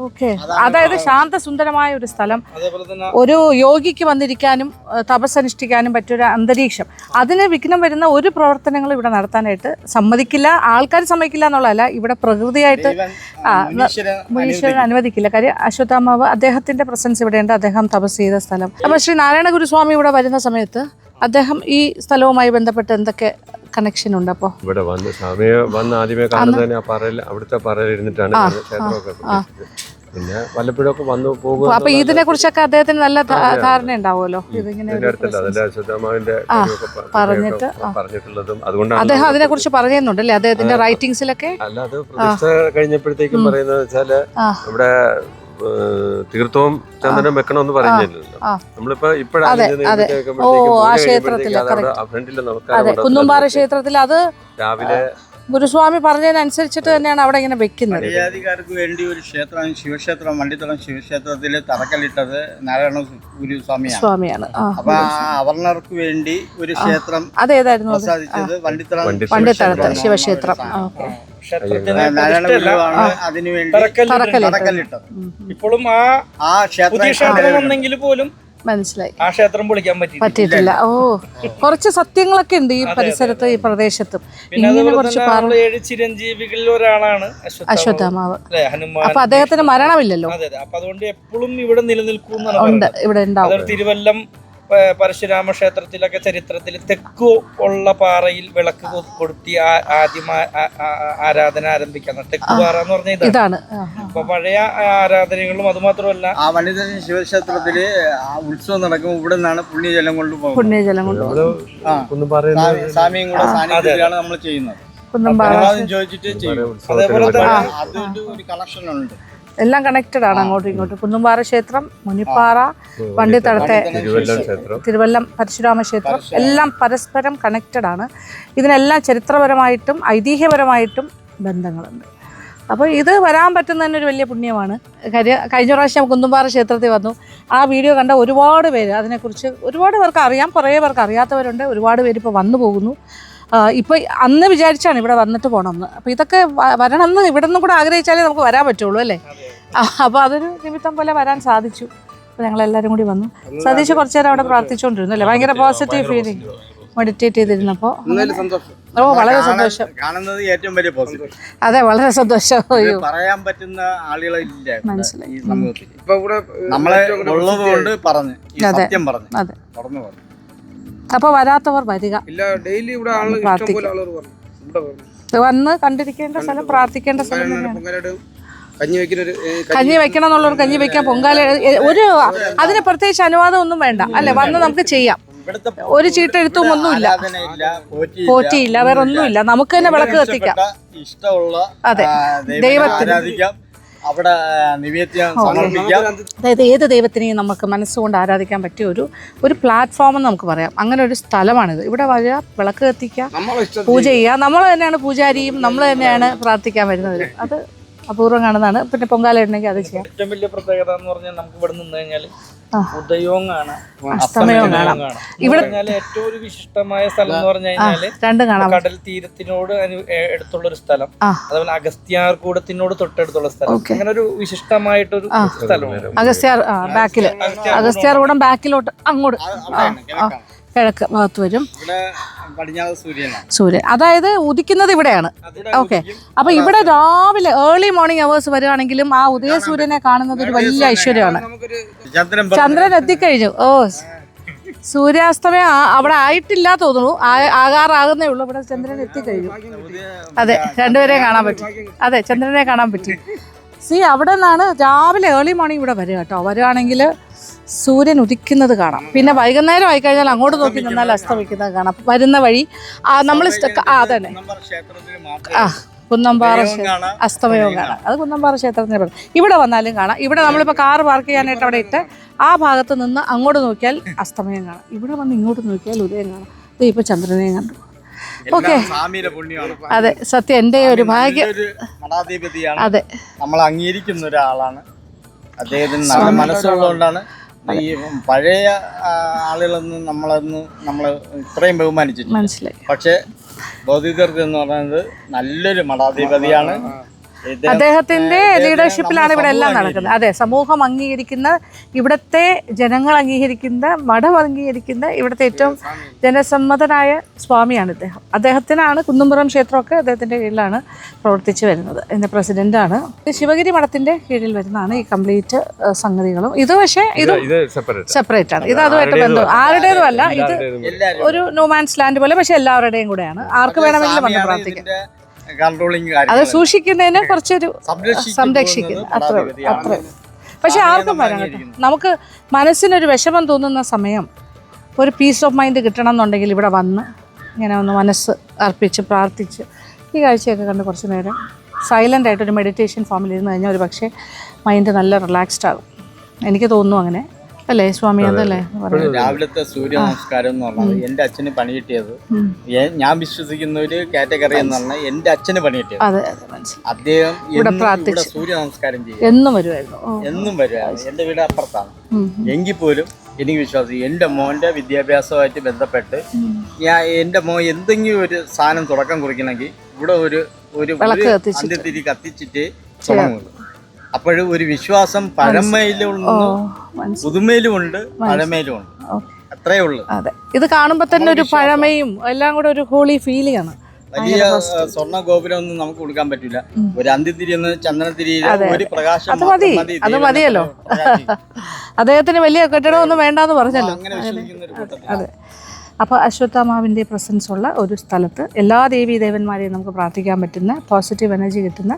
ഓക്കെ. അതായത് ശാന്തസുന്ദരമായ ഒരു സ്ഥലം, അതേപോലെ തന്നെ ഒരു യോഗിക്ക് വന്നിരിക്കാനും തപസ് അനുഷ്ഠിക്കാനും പറ്റിയൊരു അന്തരീക്ഷം. അതിന് വിഘ്നം വരുന്ന ഒരു പ്രവർത്തനങ്ങളും ഇവിടെ നടത്താനായിട്ട് സമ്മതിക്കില്ല, ആൾക്കാർ സമ്മതിക്കില്ല എന്നുള്ളതല്ല, ഇവിടെ പ്രകൃതിയായിട്ട് മനുഷ്യരെ അനുവദിക്കില്ല. കാര്യം അശ്വത്ഥാമാവ് അദ്ദേഹത്തിന്റെ പ്രസൻസ് ഇവിടെയുണ്ട്, അദ്ദേഹം തപസ് ചെയ്ത സ്ഥലം. അപ്പൊ ശ്രീ നാരായണ ഗുരുസ്വാമി ഇവിടെ വരുന്ന സമയത്ത് അദ്ദേഹം ഈ സ്ഥലവുമായി ബന്ധപ്പെട്ട് എന്തൊക്കെ കണക്ഷൻ ഉണ്ട്? അപ്പോ ഇവിടെ വന്ന് സ്വാമിയെ വന്ന് ആദ്യമേ കാണുന്നതിന് ആ പറയിൽ, അവിടുത്തെ പറയിൽ ഇരുന്നിട്ടാണ് ക്ഷേത്രമൊക്കെ പ്രതിഷ്ഠിച്ചത്. പിന്നെ വല്ലപ്പോഴൊക്കെ വന്നു പോകും. അപ്പൊ ഇതിനെ കുറിച്ചൊക്കെ അദ്ദേഹത്തിന് നല്ല ധാരണ ഉണ്ടാവുമല്ലോ. ഇതിങ്ങനെ പറഞ്ഞിട്ടുള്ളതും അതുകൊണ്ടാണ് അദ്ദേഹം അതിനെ കുറിച്ച് പറയുന്നുണ്ടല്ലേ അദ്ദേഹത്തിന്റെ റൈറ്റിംഗ്സിലൊക്കെ. അല്ല, അത് പ്രതിഷ്ഠ കഴിഞ്ഞപ്പോഴത്തേക്കും പറയുന്നത് വെച്ചാല് ഇവിടെ തീർത്ഥവും ചന്ദനം വെക്കണമെന്ന് പറഞ്ഞില്ലല്ലോ. നമ്മളിപ്പോ ഇപ്പോഴാണ് കുന്നുംപാറ ക്ഷേത്രത്തിൽ അത് രാവിലെ ഗുരുസ്വാമി പറഞ്ഞതിനനുസരിച്ചിട്ട് തന്നെയാണ് അവിടെ ഇങ്ങനെ വെക്കുന്നത്. മര്യാദക്കാർക്ക് വേണ്ടി ഒരു ക്ഷേത്രം, ശിവക്ഷേത്രം, വണ്ടിത്തളം ശിവക്ഷേത്രത്തിൽ തറക്കല്ലിട്ടത് നാരായണ ഗുരുസ്വാമിയാണ്. അപ്പൊ അവർണർക്ക് വേണ്ടി ഒരു ക്ഷേത്രം അതേതായിരുന്നു? പ്രസാദിച്ചത് വണ്ടിത്തളത്ത് ശിവക്ഷേത്രം. നാരായണ ഗുരുവാണ് അതിനു വേണ്ടി തറക്കല്ലിട്ടത്. ഇപ്പോഴും ആ ക്ഷേത്രം വന്നെങ്കിൽ പോലും മനസ്സിലായി, ആ ക്ഷേത്രം പൊളിക്കാൻ പറ്റിയിട്ടില്ല. ഓ, കുറച്ച് സത്യങ്ങളൊക്കെ ഉണ്ട് ഈ പരിസരത്ത്, ഈ പ്രദേശത്തും. ഇങ്ങനെ കുറച്ച് 7 ചിരഞ്ജീവികളിൽ ഒരാളാണ് അശ്വത്ഥാമാവ്. അപ്പൊ അദ്ദേഹത്തിന് മരണമില്ലല്ലോ, അപ്പൊ അതുകൊണ്ട് എപ്പോഴും ഇവിടെ നിലനിൽക്കും. ഇവിടെ ഉണ്ടാവും. തിരുവല്ലം പരശുരാമ ക്ഷേത്രത്തിലൊക്കെ ചരിത്രത്തിൽ തെക്കു ഉള്ള പാറയിൽ വിളക്ക് കൊളുത്തി ആദ്യം ആരാധന ആരംഭിക്കുന്ന തെക്കു പാറ എന്ന് പറഞ്ഞ ഇതാണ്. അപ്പൊ പഴയ ആരാധനകളും അതുമാത്രമല്ല, ആ വനിതൻ ശിവക്ഷേത്രത്തില് ഉത്സവം നടക്കുമ്പോൾ ഇവിടെ നിന്നാണ് പുണ്യജലം കൊണ്ടുപോകുന്നത്. പുണ്യജലം സ്വാമിയും കൂടെ സാന്നിധ്യത്തിലാണ് നമ്മൾ ചെയ്യുന്നത്. ചോദിച്ചിട്ട് ചെയ്യും. അതേപോലെ തന്നെ അതിന്റെ ഒരു കണക്ഷൻ ഉണ്ട്, എല്ലാം കണക്റ്റഡ് ആണ് അങ്ങോട്ടും ഇങ്ങോട്ടും. കുന്നുംപാറ ക്ഷേത്രം, മുനിപ്പാറ, വണ്ടിത്തടത്തെ തിരുവല്ലം പരശുരാമ ക്ഷേത്രം എല്ലാം പരസ്പരം കണക്റ്റഡ് ആണ്. ഇതിനെല്ലാം ചരിത്രപരമായിട്ടും ഐതിഹ്യപരമായിട്ടും ബന്ധങ്ങളുണ്ട്. അപ്പോൾ ഇത് വരാൻ പറ്റുന്നതന്നെ ഒരു വലിയ പുണ്യമാണ്. കഴിഞ്ഞ പ്രാവശ്യം കുന്നുംപാറ ക്ഷേത്രത്തിൽ വന്നു, ആ വീഡിയോ കണ്ട ഒരുപാട് പേര് അതിനെക്കുറിച്ച് ഒരുപാട് പേർക്ക് അറിയാം, കുറേ പേർക്ക് അറിയാത്തവരുണ്ട്, ഒരുപാട് പേര് ഇപ്പോൾ വന്നു പോകുന്നു. ഇപ്പോൾ അന്ന് വിചാരിച്ചാണ് ഇവിടെ വന്നിട്ട് പോകണമെന്ന്. അപ്പോൾ ഇതൊക്കെ വരണമെന്ന് ഇവിടെ നിന്നും കൂടെ ആഗ്രഹിച്ചാലേ നമുക്ക് വരാൻ പറ്റുള്ളൂ അല്ലേ? അപ്പോൾ അതൊരു നിമിത്തം പോലെ വരാൻ സാധിച്ചു. അപ്പോൾ ഞങ്ങളെല്ലാവരും കൂടി വന്നു. സതീഷ് കുറച്ചു നേരം അവിടെ പ്രാർത്ഥിച്ചുകൊണ്ടിരുന്നു അല്ലേ? ഭയങ്കര പോസിറ്റീവ് ഫീലിംഗ്, മെഡിറ്റേറ്റ് ചെയ്തിരുന്നപ്പോൾ. ഓ, വളരെ സന്തോഷം. കാണുന്നത് ഏറ്റവും വലിയ പോസിറ്റീവ്. അതെ, വളരെ സന്തോഷം. പറയാൻ പറ്റുന്ന ആളുകളില്ല മനസ്സിലായി. ഈ സമൂഹത്തിൽ. നമ്മളെ ഉള്ളത് കൊണ്ട് പറഞ്ഞു, സത്യം പറഞ്ഞു, തുറന്നു പറഞ്ഞു. അപ്പോൾ വരാത്തവർ വരിക, വന്ന് കണ്ടിരിക്കേണ്ട സ്ഥലം, പ്രാർത്ഥിക്കേണ്ട സ്ഥലം തന്നെയാണ്. കഞ്ഞി വെക്കണം എന്നുള്ളവർ കഞ്ഞി വെക്കാൻ, പൊങ്കാല ഒരു അതിന് പ്രത്യേകിച്ച് അനുവാദം ഒന്നും വേണ്ട അല്ലെ? വന്ന് നമുക്ക് ചെയ്യാം. ഒരു ചീട്ടെഴുത്തും ഒന്നുമില്ല, പോറ്റിയില്ല, വേറെ ഒന്നുമില്ല. നമുക്ക് തന്നെ വിളക്ക് കത്തിക്കാം. ഇഷ്ടമുള്ള അതെ, ദൈവത്തിന് അവിടെ നിവേദ്യം സമർപ്പിക്കാം. അതായത് ഏത് ദൈവത്തിനെയും നമുക്ക് മനസ്സുകൊണ്ട് ആരാധിക്കാൻ പറ്റിയ ഒരു പ്ലാറ്റ്ഫോം എന്ന് നമുക്ക് പറയാം. അങ്ങനെ ഒരു സ്ഥലമാണിത്. ഇവിടെ വരിക, വിളക്ക് കത്തിക്കുക, പൂജ ചെയ്യുക. നമ്മൾ തന്നെയാണ് പൂജാരിയും, നമ്മൾ തന്നെയാണ് പ്രാർത്ഥിക്കാൻ വരുന്നവരും. അത് അപൂർവം കാണുന്നതാണ്. പിന്നെ പൊങ്കാല ഇടണമെങ്കിൽ അത് ചെയ്യാം. ഏറ്റവും വലിയ പ്രത്യേകത എന്ന് പറഞ്ഞാൽ നമുക്ക് ഇവിടെ നിന്ന് കഴിഞ്ഞാൽ ഉദയവും കാണാം, അസ്തമയവും കാണാം. ഇവിടെ ഏറ്റവും ഒരു വിശിഷ്ടമായ സ്ഥലം എന്ന് പറഞ്ഞു കഴിഞ്ഞാല് രണ്ടും കാണാം. കടൽ തീരത്തിനോട് അടുത്തുള്ള ഒരു സ്ഥലം, അതുപോലെ അഗസ്ത്യാർകൂടത്തിനോട് തൊട്ടടുത്തുള്ള സ്ഥലം. അങ്ങനെ ഒരു വിശിഷ്ടമായിട്ടൊരു സ്ഥലമാണ് അഗസ്ത്യാർകൂടം. ബാക്കിലോട്ട് അങ്ങോട്ട് കിഴക്ക് ഭാഗത്ത് വരും സൂര്യൻ. അതായത് ഉദിക്കുന്നത് ഇവിടെയാണ്. ഓക്കെ. അപ്പൊ ഇവിടെ രാവിലെ ഏർലി മോർണിംഗ് അവേഴ്സ് വരികയാണെങ്കിലും ആ ഉദയ സൂര്യനെ കാണുന്നത് ഒരു വലിയ ഐശ്വര്യമാണ്. ചന്ദ്രൻ എത്തിക്കഴിഞ്ഞു. ഓ, സൂര്യാസ്തമയം അവിടെ ആയിട്ടില്ല തോന്നുന്നു, ആകാറാകുന്നേ ഉള്ളൂ. ഇവിടെ ചന്ദ്രൻ എത്തിക്കഴിഞ്ഞു. അതെ, രണ്ടുപേരെ കാണാൻ പറ്റും. അതെ, ചന്ദ്രനെ കാണാൻ പറ്റും. അവിടെ നിന്നാണ് രാവിലെ ഏർലി മോർണിംഗ് ഇവിടെ വരിക കേട്ടോ. വരികയാണെങ്കിൽ സൂര്യൻ ഉദിക്കുന്നത് കാണാം. പിന്നെ വൈകുന്നേരം ആയിക്കഴിഞ്ഞാൽ അങ്ങോട്ട് നോക്കി നിന്നാൽ അസ്തമിക്കുന്നത് കാണാം. വരുന്ന വഴി നമ്മൾ അതന്നെ കുന്നംപാറ അസ്തമയവും കാണാം. അത് കുന്നംപാറ ക്ഷേത്രത്തിന് പറയും. ഇവിടെ വന്നാലും കാണാം. ഇവിടെ നമ്മളിപ്പോൾ കാറ് പാർക്ക് ചെയ്യാനായിട്ട് അവിടെ ഇട്ട് ആ ഭാഗത്ത് നിന്ന് അങ്ങോട്ട് നോക്കിയാൽ അസ്തമയം കാണാം. ഇവിടെ വന്ന് ഇങ്ങോട്ട് നോക്കിയാൽ ഉദയം കാണാം. ഇത് ഇപ്പോൾ ചന്ദ്രനെയും കണ്ടു. ഓക്കെ. സ്വാമിയുടെ പുണ്യമാണ്. അതെ, സത്യം, എൻ്റെ ഒരു ഭാഗ്യം. നല്ലൊരു മഠാധിപതിയാണ്. അതെ, നമ്മൾ അംഗീകരിക്കുന്ന ഒരാളാണ്. അദ്ദേഹത്തിന് നല്ല മനസ്സുള്ളതുകൊണ്ടാണ് ഈ പഴയ ആളുകളൊന്നും നമ്മൾ ഇത്രയും ബഹുമാനിച്ചിട്ടില്ല. മനസ്സിലായി. പക്ഷെ ബൗദ്ധികർക്ക് എന്ന് പറയുന്നത് നല്ലൊരു മഠാധിപതിയാണ്. അദ്ദേഹത്തിന്റെ ലീഡർഷിപ്പിലാണ് ഇവിടെ എല്ലാം നടക്കുന്നത്. അതെ, സമൂഹം അംഗീകരിക്കുന്ന, ഇവിടുത്തെ ജനങ്ങൾ അംഗീകരിക്കുന്ന, മഠം അംഗീകരിക്കുന്ന, ഇവിടുത്തെ ഏറ്റവും ജനസമ്മതനായ സ്വാമിയാണ് ഇദ്ദേഹം. അദ്ദേഹത്തിനാണ് കുന്നുംപുറം ക്ഷേത്രമൊക്കെ അദ്ദേഹത്തിന്റെ കീഴിലാണ് പ്രവർത്തിച്ചു വരുന്നത്. ഇതിന്റെ പ്രസിഡന്റാണ്. ശിവഗിരി മഠത്തിന്റെ കീഴിൽ വരുന്നതാണ് ഈ കംപ്ലീറ്റ് സംഗതികളും. ഇത് പക്ഷേ ഇത് സെപ്പറേറ്റ് ആണ്. ഇത് അതുമായിട്ട് ബന്ധം ആരുടേതും അല്ല. ഇത് ഒരു നോമാൻസ് ലാൻഡ് പോലെ, പക്ഷെ എല്ലാവരുടെയും കൂടെയാണ്. ആർക്ക് വേണമെങ്കിലും വന്ന് പ്രാർത്ഥിക്കാം. കൺട്രോളിങ് അത് സൂക്ഷിക്കുന്നതിന് കുറച്ചൊരു സംരക്ഷിക്കുന്നു, അത്ര. പക്ഷെ ആർക്കും വരാൻ കേട്ടോ, നമുക്ക് മനസ്സിനൊരു വിഷമം തോന്നുന്ന സമയം, ഒരു പീസ് ഓഫ് മൈൻഡ് കിട്ടണം എന്നുണ്ടെങ്കിൽ ഇവിടെ വന്ന് ഇങ്ങനെ ഒന്ന് മനസ്സ് അർപ്പിച്ച് പ്രാർത്ഥിച്ച് ഈ കാഴ്ചയൊക്കെ കണ്ട് കുറച്ച് നേരം സൈലൻ്റ് ആയിട്ടൊരു മെഡിറ്റേഷൻ ഫോമിൽ ഇരുന്ന് കഴിഞ്ഞാൽ ഒരു പക്ഷേ മൈൻഡ് നല്ല റിലാക്സ്ഡ് ആകും. എനിക്ക് തോന്നുന്നു അങ്ങനെ, അല്ലേ സ്വാമി? അതല്ലേ രാവിലത്തെ സൂര്യ നമസ്കാരം എന്ന് പറഞ്ഞാൽ എന്റെ അച്ഛന് പണി കിട്ടിയത്, ഞാൻ വിശ്വസിക്കുന്ന ഒരു കാറ്റഗറി എന്ന് പറഞ്ഞാൽ എന്റെ അച്ഛന് പണി കിട്ടിയത്. അതെ, മനസ്സിലായി. അദ്ദേഹം ഇവിടെ പ്രാർത്ഥിച്ച് സൂര്യ നമസ്കാരം ചെയ്യും, എന്നും വരുമായിരുന്നു. എന്നും വരുമായിരുന്നു. എന്റെ വീട് അപ്പുറത്താണ്. എങ്കിൽ പോലും എനിക്ക് വിശ്വാസം, എന്റെ മോന്റെ വിദ്യാഭ്യാസമായിട്ട് ബന്ധപ്പെട്ട് എന്റെ മോൻ എന്തെങ്കിലും ഒരു സാധനം തുടക്കം കുറിക്കണമെങ്കിൽ ഇവിടെ ഒരു അന്ത്യത്തിരി കത്തിച്ചിട്ട് തുടങ്ങുള്ളൂ. അപ്പോഴും ഒരു വിശ്വാസം പഴമയിലുണ്ട്, പുതുമയിലും ഉണ്ട്, പഴമയിലും ഉണ്ട്. അത്രേ ഉള്ളു. അതെ, ഇത് കാണുമ്പോ തന്നെ ഒരു പഴമയും എല്ലാം കൂടെ ഒരു ഹോളി ഫീലിംഗ് ആണ്. വലിയ സ്വർണ്ണ ഗോപുരം ഒന്നും നമുക്ക് കൊടുക്കാൻ പറ്റില്ല. ഒരു അന്ത്യത്തിരി ഒന്ന് ചന്ദനത്തിരി ഒരു പ്രകാശം അത് മതിയല്ലോ. അദ്ദേഹത്തിന് വലിയ കെട്ടിടമൊന്നും വേണ്ടെന്ന് പറഞ്ഞല്ലോ. അതെ. അപ്പോൾ അശ്വത്ഥാമാവിൻ്റെ പ്രസൻസ് ഉള്ള ഒരു സ്ഥലത്ത് എല്ലാ ദേവീദേവന്മാരെയും നമുക്ക് പ്രാർത്ഥിക്കാൻ പറ്റുന്ന, പോസിറ്റീവ് എനർജി കിട്ടുന്ന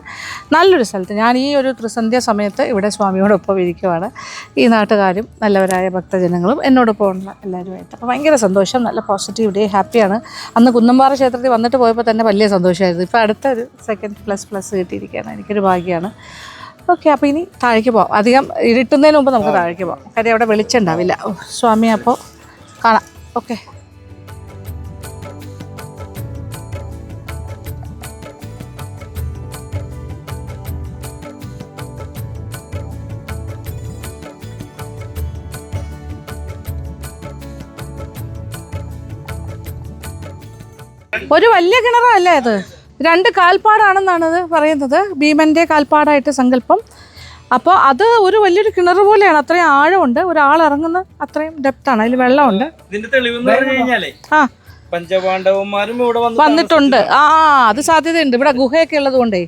നല്ലൊരു സ്ഥലത്ത് ഞാൻ ഈ ഒരു ത്രിസന്ധ്യ സമയത്ത് ഇവിടെ സ്വാമിയോടൊപ്പം ഇരിക്കുവാണ്. ഈ നാട്ടുകാരും നല്ലവരായ ഭക്തജനങ്ങളും എന്നോടൊപ്പം ഉള്ള എല്ലാവരുമായിട്ട്. അപ്പോൾ ഭയങ്കര സന്തോഷം, നല്ല പോസിറ്റീവ് ഡേ, ഹാപ്പിയാണ്. അന്ന് കുന്നമ്പാറ ക്ഷേത്രത്തിൽ വന്നിട്ട് പോയപ്പോൾ തന്നെ വലിയ സന്തോഷമായിരുന്നു. ഇപ്പോൾ അടുത്തൊരു സെക്കൻഡ് പ്ലസ് കിട്ടിയിരിക്കുകയാണ്. എനിക്കൊരു ഭാഗ്യമാണ്. ഓക്കെ, അപ്പോൾ ഇനി താഴേക്ക് പോകാം. അധികം ഇരുട്ടുന്നതിന് മുമ്പ് നമുക്ക് താഴേക്ക് പോകാം. കാര്യം അവിടെ വെളിച്ചുണ്ടാവില്ല. സ്വാമി അപ്പോൾ കാണാം. ഓക്കെ. ഒരു വലിയ കിണറല്ലേ അത്? 2 കാൽപ്പാടാണെന്നാണ് ഇത് പറയുന്നത്. ഭീമൻ്റെ കാൽപ്പാടായിട്ട് സങ്കല്പം. അപ്പോൾ അത് ഒരു വലിയൊരു കിണർ പോലെയാണ്. അത്രയും ആഴമുണ്ട്. ഒരാൾ ഇറങ്ങുന്ന അത്രയും ഡെപ്താണ്. അതിൽ വെള്ളമുണ്ട്. ഇതിന്റെ തെളിവെന്ന് പറഞ്ഞു കഴിഞ്ഞാലേ പഞ്ചപാണ്ഡവന്മാരും ഇവിടെ വന്നിട്ടുണ്ട്. അത് സാധ്യതയുണ്ട്. ഇവിടെ ഗുഹയൊക്കെ ഉള്ളത് കൊണ്ടേ.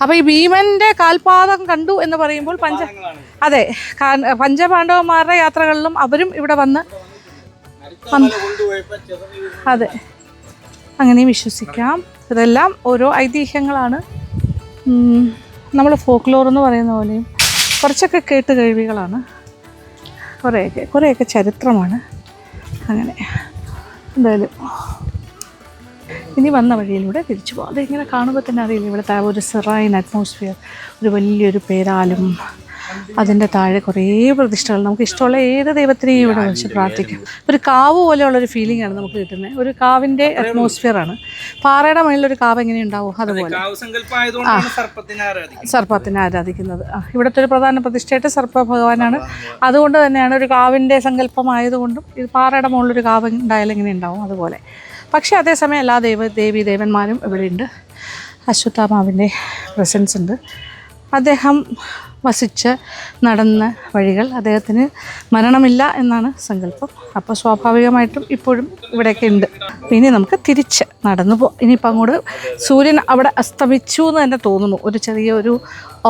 അപ്പോൾ ഈ ഭീമൻ്റെ കാൽപാദം കണ്ടു എന്ന് പറയുമ്പോൾ അതെ, പഞ്ചപാണ്ഡവന്മാരുടെ യാത്രകളിലും അവരും ഇവിടെ വന്ന് അതെ, അങ്ങനെ വിശ്വസിക്കാം. ഇതെല്ലാം ഓരോ ഐതിഹ്യങ്ങളാണ്. നമ്മൾ ഫോക്ലോർ എന്ന് പറയുന്ന പോലെയും കുറച്ചൊക്കെ കേട്ട് കഴിവികളാണ്, കുറേയൊക്കെ ചരിത്രമാണ്. അങ്ങനെ എന്തായാലും ഇനി വന്ന വഴിയിലൂടെ തിരിച്ചു പോകാം. അതിങ്ങനെ കാണുമ്പോൾ തന്നെ അറിയില്ല, ഇവിടുത്തെ ഒരു സെറൈൻ അറ്റ്മോസ്ഫിയർ, ഒരു വലിയൊരു പേരാലും അതിൻ്റെ താഴെ കുറേ പ്രതിഷ്ഠകൾ. നമുക്ക് ഇഷ്ടമുള്ള ഏത് ദൈവത്തിനെയും ഇവിടെ വെച്ച് പ്രാർത്ഥിക്കാം. ഒരു കാവ് പോലെയുള്ളൊരു ഫീലിംഗ് ആണ് നമുക്ക് കിട്ടുന്നത്. ഒരു കാവിൻ്റെ അറ്റ്മോസ്ഫിയർ ആണ്. പാറയുടെ മുകളിലൊരു കാവ് എങ്ങനെ ഉണ്ടാവും അതുപോലെ സർപ്പത്തിനെ ആരാധിക്കുന്നത്. ഇവിടുത്തെ ഒരു പ്രധാന പ്രതിഷ്ഠയായിട്ട് സർപ്പ ഭഗവാനാണ്. അതുകൊണ്ട് തന്നെയാണ് ഒരു കാവിൻ്റെ സങ്കല്പമായതുകൊണ്ടും ഇത് പാറയുടെ മുകളിലൊരു കാവ് ഉണ്ടായാലും എങ്ങനെ ഉണ്ടാവും അതുപോലെ. പക്ഷേ അതേസമയം എല്ലാ ദേവീദേവന്മാരും ഇവിടെയുണ്ട്. അശ്വത്ഥാമാവിൻ്റെ പ്രസൻസ് ഉണ്ട്. അദ്ദേഹം വസിച്ച് നടന്ന വഴികൾ, അദ്ദേഹത്തിന് മരണമില്ല എന്നാണ് സങ്കല്പം. അപ്പോൾ സ്വാഭാവികമായിട്ടും ഇപ്പോഴും ഇവിടെയൊക്കെ ഉണ്ട്. പിന്നെ നമുക്ക് തിരിച്ച് നടന്നു പോകാം. ഇനിയിപ്പോൾ അങ്ങോട്ട് സൂര്യൻ അവിടെ അസ്തമിച്ചു എന്ന് തന്നെ തോന്നുന്നു. ഒരു ചെറിയൊരു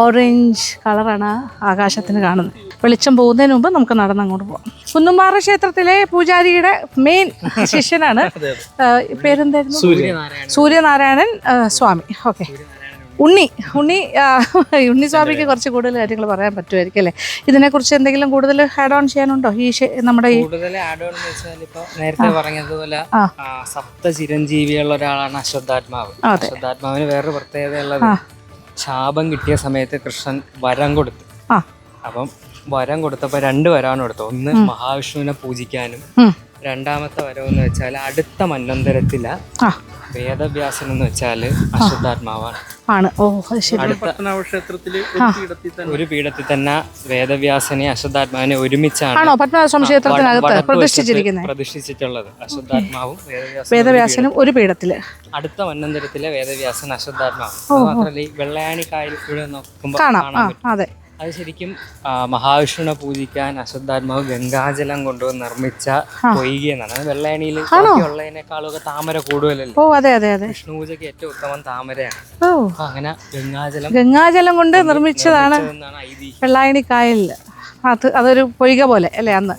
ഓറഞ്ച് കളറാണ് ആകാശത്തിന് കാണുന്നത്. വെളിച്ചം പോകുന്നതിന് മുമ്പ് നമുക്ക് നടന്നങ്ങോട്ട് പോകാം. കുന്നുംപാറ ക്ഷേത്രത്തിലെ പൂജാരിയുടെ മെയിൻ ശിഷ്യനാണ്. പേരെന്തായിരുന്നു? സൂര്യനാരായണൻ സ്വാമി. ഓക്കെ. ഉണ്ണി സ്വാമിക്ക് കുറച്ച് കൂടുതൽ കാര്യങ്ങൾ പറയാൻ പറ്റുമായിരിക്കും അല്ലേ? ഇതിനെക്കുറിച്ച് എന്തെങ്കിലും കൂടുതൽ ആഡ് ഓൺ ചെയ്യാനുണ്ടോ? നമ്മുടെ നേരത്തെ പറഞ്ഞതുപോലെ സപ്ത ചിരഞ്ജീവിയുള്ള ഒരാളാണ് അശ്വത്ഥാത്മാവ്. അശ്വത്ഥാത്മാവിന് വേറൊരു പ്രത്യേകത ഉള്ളത്, ശാപം കിട്ടിയ സമയത്ത് കൃഷ്ണൻ വരം കൊടുത്തു. അപ്പം വരം കൊടുത്തപ്പോൾ 2 വരമാണ് കൊടുത്തത്. ഒന്ന് മഹാവിഷ്ണുവിനെ പൂജിക്കാനും രണ്ടാമത്തെ വരവെന്ന് വെച്ചാൽ അടുത്ത മന്വന്തരത്തില വേദവ്യാസൻ എന്ന് വെച്ചാൽ അശുദ്ധാത്മാവാണ് ആണ്. ഓ അത് ശരി. ക്ഷേത്രത്തില് ഒരു പീഠത്തിൽ തന്നെ വേദവ്യാസനെ അശുദ്ധാത്മാവിനെ ഒരുമിച്ചാണ് ആണോ പത്മനാഭസ്വാമി ക്ഷേത്രത്തിനകത്ത് പ്രതിഷ്ഠിച്ചിരിക്കുന്നത്? പ്രതിഷ്ഠിച്ചിട്ടുള്ളത് അശുദ്ധാത്മാവും വേദവ്യാസനും ഒരു പീഠത്തില്. അടുത്ത മന്വന്തരത്തിലെ വേദവ്യാസൻ അശുദ്ധാത്മാവ്. മാത്രമല്ല ഈ വെള്ളയാണി കായൽ ഇവിടെ നോക്കുമ്പോൾ കാണാം. കാണാൻ പറ്റും. അതെ. അത് ശരിക്കും മഹാവിഷ്ണുവിനെ പൂജിക്കാൻ അശുദ്ധാത്മാവ് ഗംഗാജലം കൊണ്ടുവന്ന് നിർമ്മിച്ച പൊയ്കയെന്നാണ്. അത് വെള്ളയണിയിൽ ബാക്കിയുള്ളതിനേക്കാളൊക്കെ താമര കൂടുതലല്ലേ. ഓ അതെ അതെ അതെ. വിഷ്ണു പൂജയ്ക്ക് ഏറ്റവും ഉത്തമം താമരയാണ്. ഓ അങ്ങനെ ഗംഗാജലം കൊണ്ട് നിർമ്മിച്ചതാണ് വെള്ളായണി കായലിൽ. അതൊരു പൊയ്ക പോലെ അല്ലേ അന്ന്.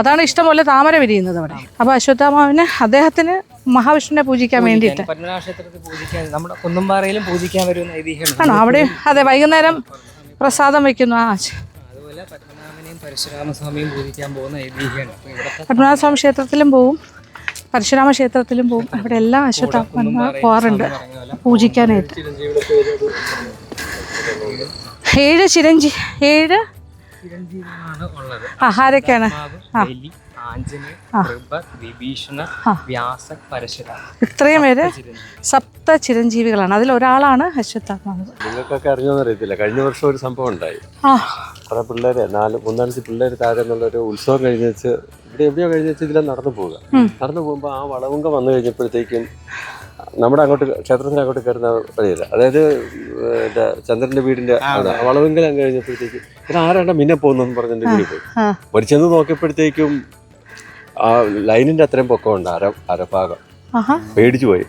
അതാണ് ഇഷ്ടംപോലെ താമര വിരിയുന്നത് അവിടെ. അപ്പൊ അശ്വത്ഥാമാവിന് അദ്ദേഹത്തിന് മഹാവിഷ്ണുവിനെ പൂജിക്കാൻ വേണ്ടിയിട്ട് പത്മനാഭ ക്ഷേത്രത്തിൽ പൂജിക്കാൻ നമ്മുടെ കുന്നുംപാറയിലും പൂജിക്കാൻ വരുന്ന ഐതിഹ്യമാണ്. ആണോ? അവിടെ അതെ വൈകുന്നേരം പ്രസാദം വെക്കുന്നു. അതുപോലെ പത്മനാഭനെയും പരശുരാമസ്വാമിയും പൂജിക്കാൻ പോകുന്ന ഐതിഹ്യമാണ്. പത്മനാഭസ്വാമി ക്ഷേത്രത്തിലും പോവും, പരശുരാമ ക്ഷേത്രത്തിലും പോവും. അവിടെ എല്ലാം അശ്വത്ഥാത്മാ പോകാറുണ്ട് പൂജിക്കാനായിട്ട്. 7 ചിരഞ്ജീവിയാണ് ഉള്ളത്. ആരൊക്കെയാണ്? ഇത്രയും പേര് സപ്ത ചിരഞ്ജീവികളാണ്. അതിലൊരാളാണ് അശ്വത്ഥാത്മാവ്. നിങ്ങൾക്കൊക്കെ അറിഞ്ഞോന്ന് അറിയത്തില്ല, കഴിഞ്ഞ വർഷം ഒരു സംഭവം ഉണ്ടായി. കുറെ പിള്ളേര് 4-3 പിള്ളേര് താഴെ നിന്നുള്ളൊരു ഉത്സവം കഴിഞ്ഞ് വെച്ച് ഇവിടെ എവിടെയോ കഴിഞ്ഞ് വെച്ച് ഇതിലെ നടന്നു പോകുമ്പോൾ ആ വളവുങ്ക വന്നു കഴിഞ്ഞപ്പോഴത്തേക്കും നമ്മുടെ അങ്ങോട്ട് ക്ഷേത്രത്തിന് അങ്ങോട്ട് കയറുന്ന വഴിയില്ല, അതായത് ചന്ദ്രന്റെ വീടിന്റെ വളവുങ്കൽ അങ്ങ് കഴിഞ്ഞപ്പോഴത്തേക്കും ഇത് ആരാണ്ട മിന്നെ പോകുന്നെന്ന് പറഞ്ഞിട്ട് കൂടി പോയി. ചെന്ന് നോക്കിയപ്പോഴത്തേക്കും ആ ലൈനിന്റെ അത്രയും പൊക്കമുണ്ട്, അരഭാഗം. പേടിച്ചു പോയി.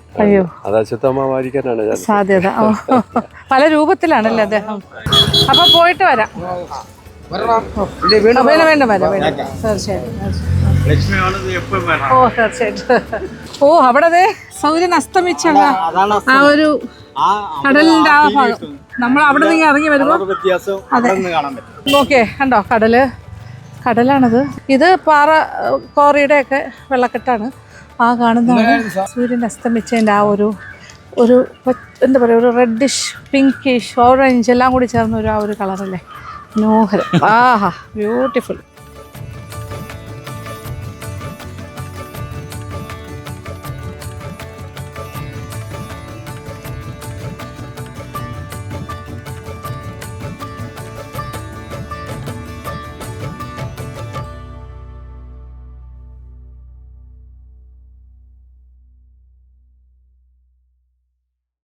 അത് അശ്വത്ഥാമാവായിരിക്കാനാണ് സാധ്യത. പല രൂപത്തിലാണല്ലേ അദ്ദേഹം. അപ്പൊ പോയിട്ട് വരാം. വേണ്ട തീർച്ചയായിട്ടും. ഓ തീർച്ചയായിട്ടും. ഓ അവിടെ സൂര്യൻ അസ്തമിച്ചാണ് ആ ഒരു കടലിന്റെ ആ ഭാഗം. നമ്മൾ അവിടെ നിന്ന് ഇറങ്ങി വരുമ്പോ അതെ നോക്കിയേ കണ്ടോ കടലാണത്. ഇത് പാറ കോറിയുടെ ഒക്കെ വെള്ളക്കെട്ടാണ്. ആ കാണുന്നതാണ് സൂര്യൻ അസ്തമിച്ചതിൻ്റെ ആ ഒരു എന്താ പറയുക, ഒരു റെഡിഷ് പിങ്കിഷ് ഓറഞ്ച് എല്ലാം കൂടി ചേർന്ന ആ ഒരു കളറല്ലേ, മനോഹരം. ആഹാ ബ്യൂട്ടിഫുൾ.